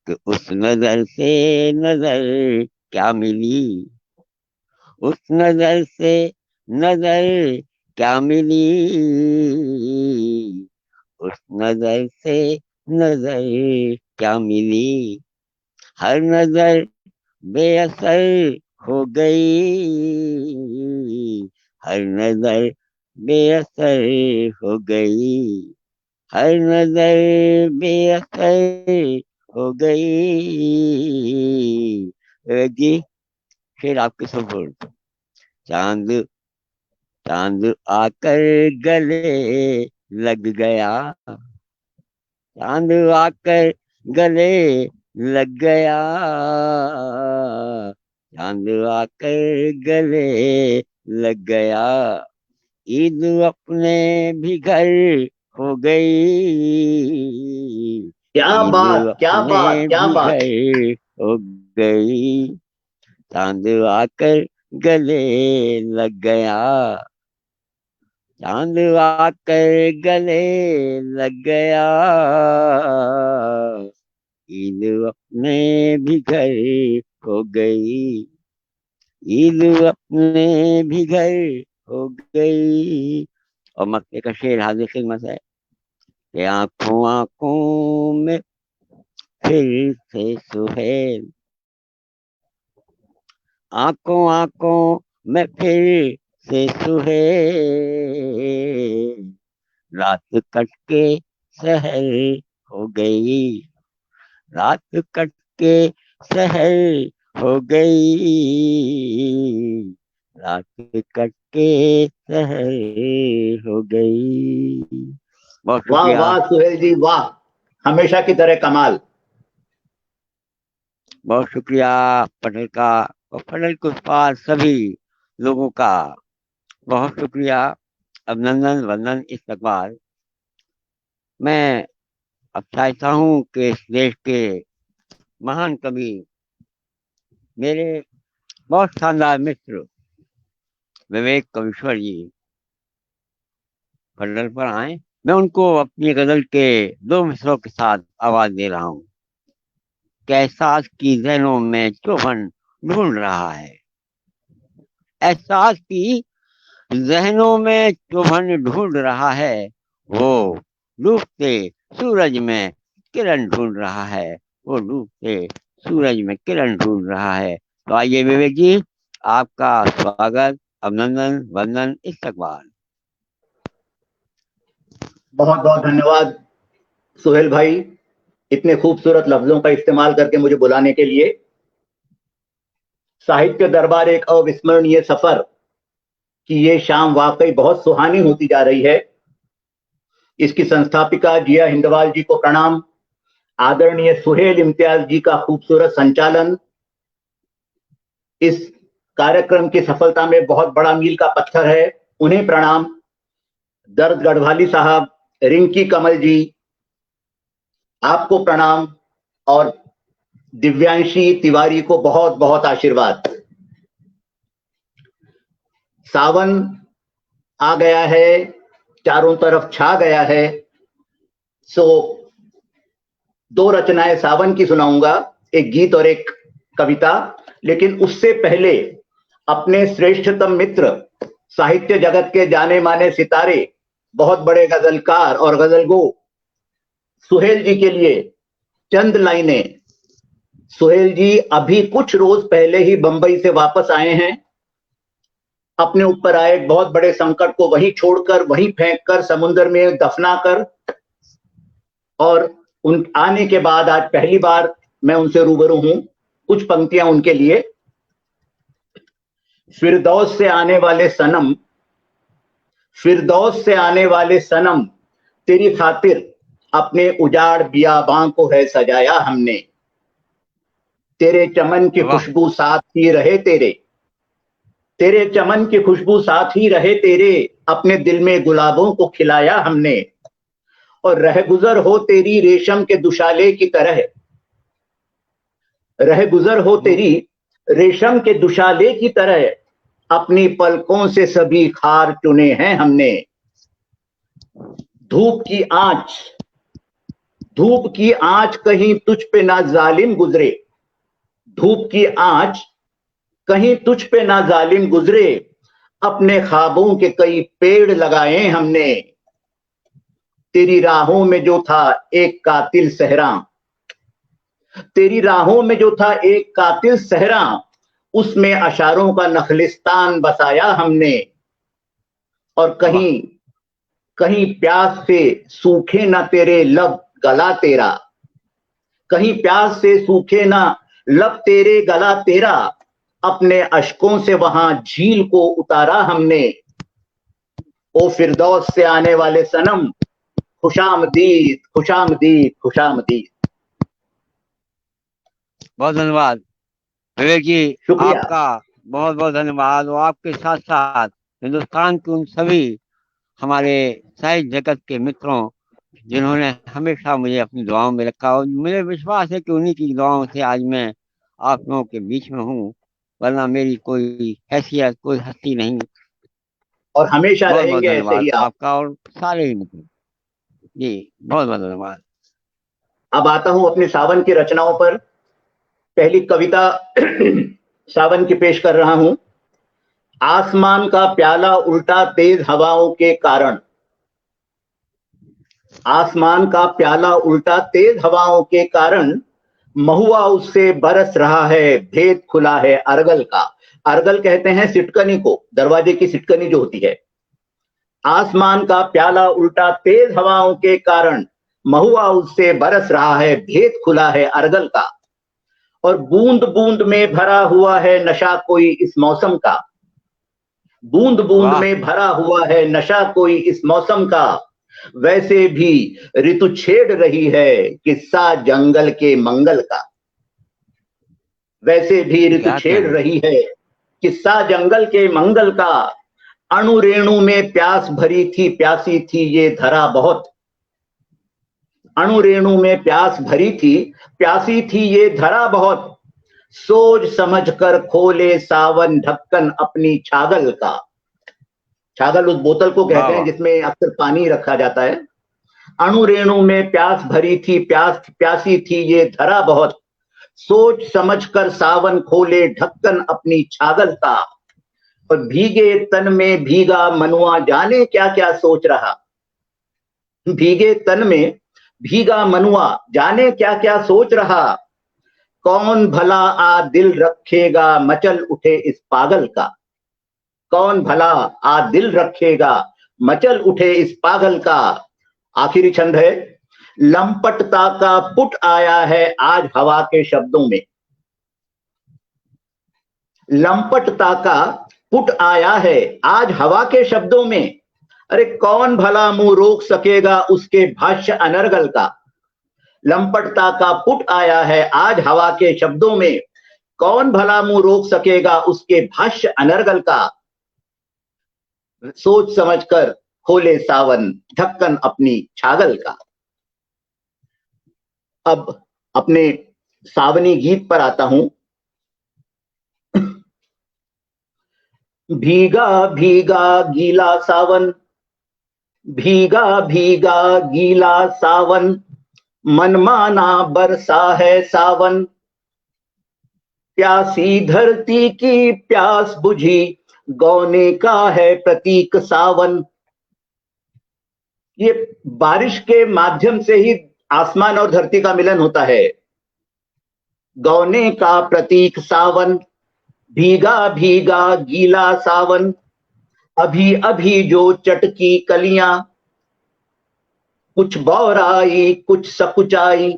कि उस नजर से नजर क्या मिली, उस नजर से नजर क्या मिली, उस नजर से नजर क्या मिली, हर नजर बेअसर हो गई, हर नजर बेअसर हो गई, हर नजर बेअसर हो गई। जी फिर आपके सपोर्ट। चांद चांद आकर गले लग गया, चांद आकर गले लग गया, चांद आकर गले लग गया। ईद अपने भी घर हो गई, क्या ईद बात, क्या बात, अपने क्या भी बात। घर हो गई। चांद आकर गले लग गया, चांद आकर गले लग गया। ईद अपने भी घर हो गई, ईद अपने भी घर हो गई। और मक्के का शेर हाजिर खिदमत है कि आंखों आंखों में फिर से सुहेल, आंखों आंखों में फिर से सुहेल, रात कट के सहर हो गई, रात कट के सहर हो गई, रात कट के सहर हो गई। बहुत वाह शुक्रिया। वाह सुहेल जी, वाह, हमेशा की तरह कमाल। बहुत शुक्रिया पटेल का और पटेल के उत्पाद सभी लोगों का बहुत शुक्रिया, अभिनंदन, वंदन, इस्तकबाल। मैं अब चाहता हूँ कि इस देश के महान कवि, मेरे बहुत शानदार मित्र विवेक कविश्वर जी, पटल पर आए। मैं उनको अपनी गजल के 2 मिसरों के साथ आवाज दे रहा हूँ कि एहसास की ज़हनों में चुभन ढूंढ रहा है। एहसास की ज़हनों में चुभन ढूंढ रहा है, वो डूबते सूरज में किरण ढूंढ रहा है, वो डूबते सूरज में किरण ढूंढ रहा है। तो आइए विवेक जी, आपका स्वागत, अभिनंदन, वंदन, इस्तकबाल। बहुत बहुत धन्यवाद सुहेल भाई, इतने खूबसूरत लफ्जों का इस्तेमाल करके मुझे बुलाने के लिए। साहित्य दरबार एक अविस्मरणीय सफर की ये शाम वाकई बहुत सुहानी होती जा रही है। इसकी संस्थापिका जिया हिंदवाल जी को प्रणाम, आदरणीय सुहेल इम्तियाज जी का खूबसूरत संचालन इस कार्यक्रम की सफलता में बहुत बड़ा मील का पत्थर है, उन्हें प्रणाम। दर्द गढ़वाली साहब, रिंकी कमल जी, आपको प्रणाम, और दिव्यांशी तिवारी को बहुत बहुत आशीर्वाद। सावन आ गया है, चारों तरफ छा गया है, सो 2 रचनाएं सावन की सुनाऊंगा, एक गीत और एक कविता। लेकिन उससे पहले अपने श्रेष्ठतम मित्र, साहित्य जगत के जाने माने सितारे, बहुत बड़े गजलकार और गजलगो सुहेल जी के लिए चंद लाइनें। सुहेल जी अभी कुछ रोज पहले ही बंबई से वापस आए हैं। अपने ऊपर आए बहुत बड़े संकट को वहीं छोड़कर, वहीं फेंककर, समुद्र में दफनाकर, और उन आने के बाद आज पहली बार मैं उनसे रूबरू हूं। कुछ पंक्तियां उनके लिए। फिरदौस से आने वाले सनम, फिरदौस से आने वाले सनम, तेरी खातिर अपने उजाड़ बियाबां को है सजाया हमने। तेरे चमन की खुशबू साथ ही रहे तेरे, तेरे चमन की खुशबू साथ ही रहे तेरे, अपने दिल में गुलाबों को खिलाया हमने। और रह गुजर हो तेरी रेशम के दुशाले की तरह, रह गुजर हो तेरी रेशम के दुशाले की तरह, अपनी पलकों से सभी खार चुने हैं हमने। धूप की आंच, धूप की आंच कहीं तुझ पे ना जालिम गुजरे, धूप की आंच कहीं तुझ पे ना जालिम गुजरे, अपने ख्वाबों के कई पेड़ लगाए हमने। तेरी राहों में जो था एक कातिल सहरा, तेरी राहों में जो था एक कातिल सहरा, उसमें अशारों का नखलिस्तान बसाया हमने। और कहीं कहीं प्यास से सूखे ना तेरे लब गला तेरा, कहीं प्यास से सूखे ना लब तेरे गला तेरा, अपने अश्कों से वहां झील को उतारा हमने। ओ फिरदौस से आने वाले सनम, खुशामदीद खुशामदीद खुशामदीद। बहुत धन्यवाद विवेक जी, शुक्रिया। आपका बहुत बहुत धन्यवाद। और आपके साथ साथ हिंदुस्तान के उन सभी हमारे साहित्य जगत के मित्रों जिन्होंने हमेशा मुझे अपनी दुआओं में रखा, और मुझे विश्वास है कि उन्हीं की दुआओं से आज मैं आप लोगों के बीच में हूँ, वरना मेरी कोई हैसियत, कोई हस्ती नहीं। और हमेशा बहुत बहुत रहेंगे ऐसे धन्यवाद ही आप। आपका और सारे ही मित्र जी, बहुत बहुत धन्यवाद। अब आता हूं अपनी सावन की रचनाओं पर। पहली कविता सावन की पेश कर रहा हूं। आसमान का प्याला उल्टा तेज हवाओं के कारण, आसमान का प्याला उल्टा तेज हवाओं के कारण, महुआ उससे बरस रहा है, भेद खुला है अरगल का। अरगल कहते हैं सिटकनी को, दरवाजे की सिटकनी जो होती है। आसमान का प्याला उल्टा तेज हवाओं के कारण, महुआ उससे बरस रहा है, भेद खुला है अरगल का। और बूंद बूंद में भरा हुआ है नशा कोई इस मौसम का, बूंद बूंद में भरा हुआ है नशा कोई इस मौसम का। वैसे भी ऋतु छेड़ रही है किस्सा जंगल के मंगल का, वैसे भी ऋतु छेड़ रही है किस्सा जंगल के मंगल का। अणु रेणु में प्यास भरी थी, प्यासी थी ये धरा बहुत, अणु रेणु में प्यास भरी थी, प्यासी थी ये धरा बहुत। सोच समझ कर खोले सावन ढक्कन अपनी छागल का, छागल उस बोतल को कहते हैं वाह। जिसमें अक्सर पानी रखा जाता है। अणु रेणु में प्यास भरी थी, प्यासी थी ये धरा बहुत, सोच समझ कर सावन खोले ढक्कन अपनी छागल का। और भीगे तन में भीगा मनुआ जाने क्या क्या सोच रहा। भीगे तन में भीगा मनुआ जाने क्या क्या सोच रहा। कौन भला आ दिल रखेगा मचल उठे इस पागल का। कौन भला आ दिल रखेगा मचल उठे इस पागल का। आखिरी छंद है, लंपटता का पुट आया है आज हवा के शब्दों में। लंपटता का पुट आया है आज हवा के शब्दों में। अरे कौन भला मुंह रोक सकेगा उसके भाष्य अनर्गल का। लंपटता का पुट आया है आज हवा के शब्दों में, कौन भला मुंह रोक सकेगा उसके भाष्य अनर्गल का। सोच समझकर खोले सावन ढक्कन अपनी छागल का। अब अपने सावनी गीत पर आता हूं। भीगा भीगा गीला सावन, भीगा भीगा गीला सावन, मनमाना बरसा है सावन। प्यासी धरती की प्यास बुझी गौने का है प्रतीक सावन। ये बारिश के माध्यम से ही आसमान और धरती का मिलन होता है। गौने का प्रतीक सावन, भीगा भीगा गीला सावन। अभी अभी जो चटकी कलियां, कुछ बौराई कुछ सकुचाई।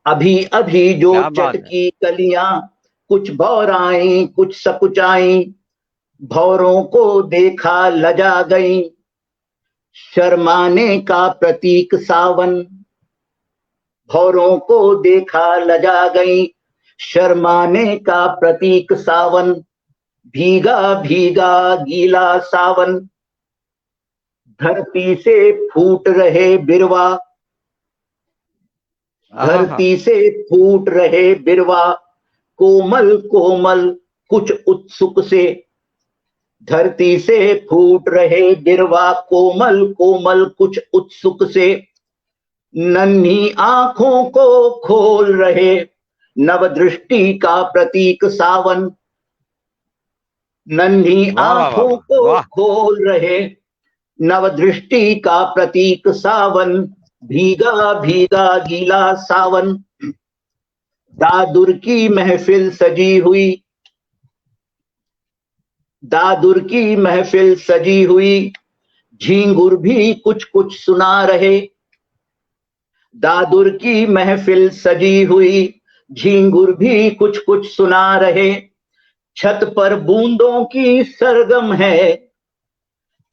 अभी अभी जो क्या बात है। चटकी कलियां, कुछ बौराई कुछ सकुचाई। भौरों को देखा लजा गई, शर्माने का प्रतीक सावन। भौरों को देखा लजा गई, शर्माने का प्रतीक सावन। भीगा भीगा गीला सावन, धरती से फूट रहे बिरवा। धरती से फूट रहे बिरवा, कोमल कोमल कुछ उत्सुक से। धरती से फूट रहे बिरवा, कोमल कोमल कुछ उत्सुक से। नन्ही आंखों को खोल रहे नवदृष्टि का प्रतीक सावन। नन्ही वाह वाह आंखों वाह को वाह। खोल रहे नवदृष्टि का प्रतीक सावन। भीगा भीगा गीला सावन। दादुर की महफिल सजी हुई, दादुर की महफिल सजी हुई। झींगुर भी कुछ कुछ सुना रहे। दादुर की महफिल सजी हुई, झींगुर भी कुछ कुछ सुना रहे। छत पर बूंदों की सरगम है,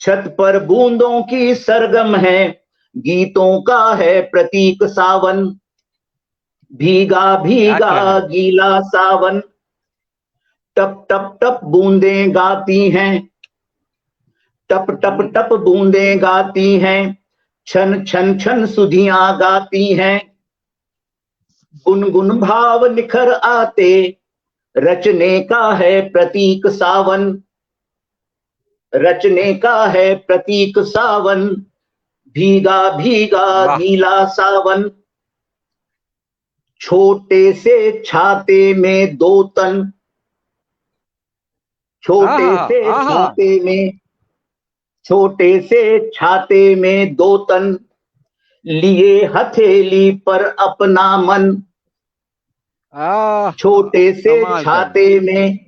छत पर बूंदों की सरगम है। गीतों का है प्रतीक सावन। भीगा भीगा गीला सावन। टप टप टप बूंदें गाती हैं, टप टप टप बूंदें गाती हैं। छन छन छन सुधियां गाती हैं। गुनगुन भाव निखर आते, रचने का है प्रतीक सावन। रचने का है प्रतीक सावन। भीगा भीगा गीला सावन। छोटे से छाते में दो तन, छोटे से छाते में, छोटे से छाते में दो तन। लिए हथेली पर अपना मन। छोटे से छाते में,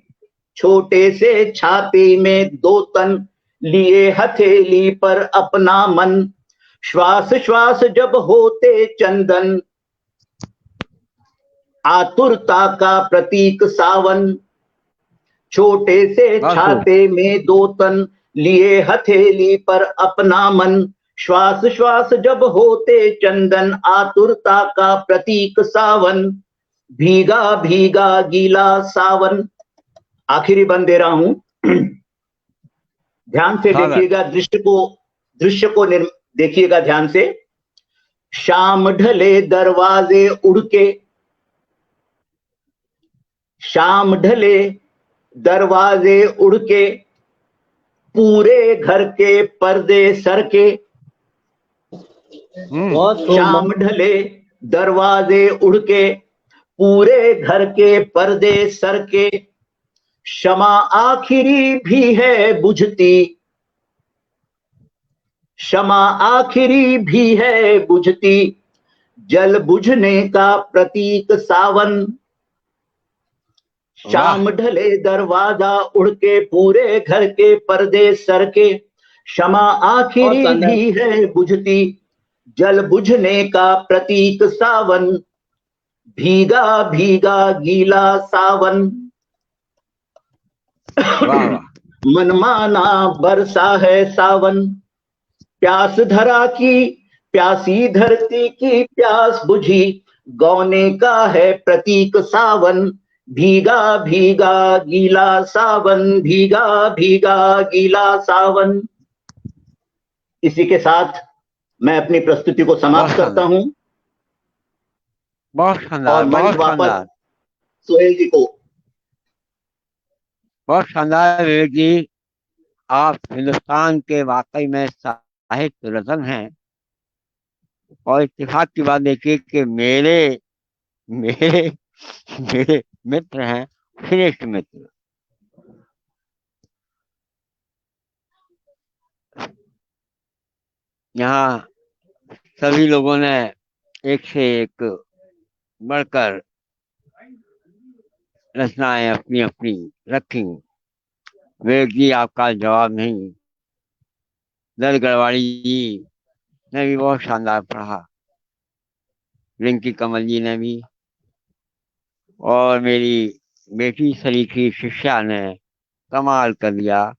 छोटे से छाते में दो तन। लिए हथेली पर अपना मन। श्वास श्वास जब होते चंदन, आतुरता का प्रतीक सावन। छोटे से छाते में दो तन, लिए हथेली पर अपना मन। श्वास श्वास जब होते चंदन, आतुरता का प्रतीक सावन। भीगा भीगा गीला सावन। आखिरी बंद दे रहा हूं, ध्यान से देखिएगा, दृश्य को देखिएगा ध्यान से। शाम ढले दरवाजे उड़ के, शाम ढले दरवाजे उड़ के। पूरे घर के पर्दे सर के, शाम ढले दरवाजे उड़ के, पूरे घर के पर्दे सर के, शमा आखिरी भी है बुझती, शमा आखिरी भी है बुझती, जल बुझने का प्रतीक सावन, शाम ढले दरवाजा उड़ के, पूरे घर के पर्दे सर के, शमा आखिरी भी है बुझती, जल बुझने का प्रतीक सावन, भीगा भीगा गीला सावन, मनमाना बरसा है सावन, प्यास धरा की प्यासी धरती की प्यास बुझी, गौने का है प्रतीक सावन, भीगा भीगा गीला सावन, भीगा भीगा गीला सावन। इसी के साथ मैं अपनी प्रस्तुति को समाप्त करता हूं। बहुत शानदार, और मंच बहुत वापस शानदार, सोहेल जी को। बहुत शानदार विवेक जी, आप हिंदुस्तान के वाकई में साहित्य रत्न हैं। और इत्तेफाक की बात देखिए कि मेरे मेरे मेरे मित्र हैं, श्रेष्ठ मित्र। यहाँ सभी लोगों ने एक से एक बढ़कर रचनाएं अपनी अपनी रखी। विवेक जी, आपका जवाब नहीं। दल गढ़वाड़ी जी ने भी बहुत शानदार पढ़ा, रिंकी कमल जी ने भी, और मेरी बेटी सरीखी शिष्या ने कमाल कर दिया,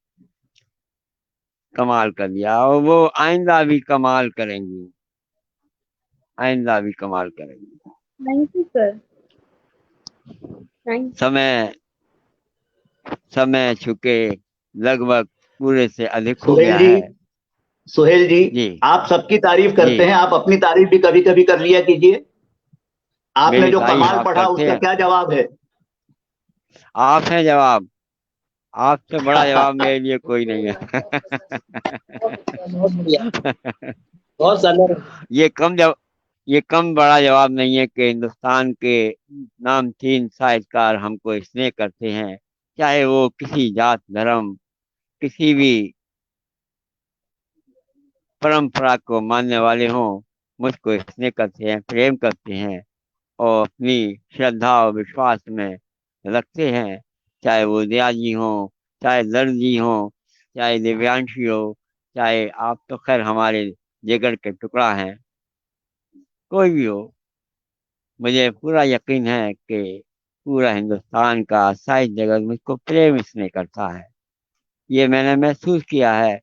कमाल कर दिया। और वो आइंदा भी कमाल करेंगी, आइंदा भी कमाल करेंगी। Thank you sir. समय चुके लगभग पूरे से अधिक हो गया है। सुहेल जी, आप सबकी तारीफ करते हैं, आप अपनी तारीफ भी कभी कभी कर लिया कीजिए। आपने जो कमाल पढ़ा उसका क्या जवाब है? आप हैं जवाब, आपसे बड़ा जवाब मेरे लिए कोई नहीं है। बहुत ये कम बड़ा जवाब नहीं है कि हिंदुस्तान के नामचीन साहित्यकार हमको स्नेह करते हैं, चाहे वो किसी जात धर्म किसी भी परंपरा को मानने वाले हों, मुझको स्नेह करते हैं, प्रेम करते हैं और अपनी श्रद्धा और विश्वास में रखते हैं। चाहे वो दया जी हो, चाहे दर्द जी हो, चाहे दिव्यांशी हो, चाहे आप तो खैर हमारे जिगर के टुकड़ा हैं, कोई भी हो। मुझे पूरा यकीन है कि पूरा हिंदुस्तान का साहित्य जगत मुझको प्रेम स्नेह करता है। ये मैंने महसूस किया है।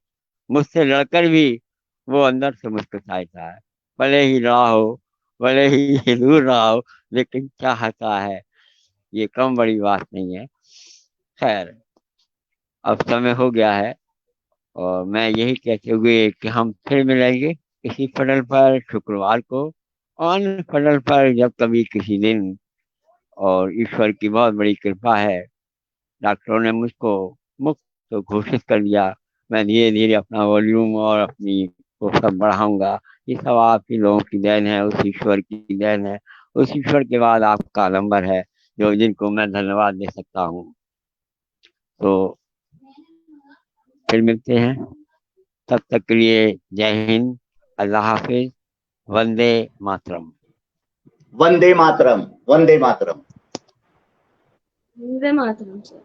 मुझसे लड़कर भी वो अंदर से मुझको चाहता है, भले ही रहा हो, भले ही दूर रहा हो, लेकिन चाहता है। ये कम बड़ी बात नहीं है। खैर, अब समय हो गया है और मैं यही कहते हुए कि हम फिर मिलेंगे इसी पटल पर शुक्रवार को, और पटल पर जब कभी किसी दिन। और ईश्वर की बहुत बड़ी कृपा है, डॉक्टरों ने मुझको मुक्त तो घोषित कर दिया। मैं धीरे धीरे अपना वॉल्यूम और अपनी वो सब बढ़ाऊंगा। ये सब आप ही लोगों की देन है, उस ईश्वर की देन है। उस ईश्वर के बाद आपका नंबर है, जो जिनको मैं धन्यवाद दे सकता हूँ। तो फिर मिलते हैं, तब तक के लिए जय हिंद, अल्लाह हाफिज, वंदे मातरम। वंदे मातरम, वंदे मातरम, वंदे मातरम सर।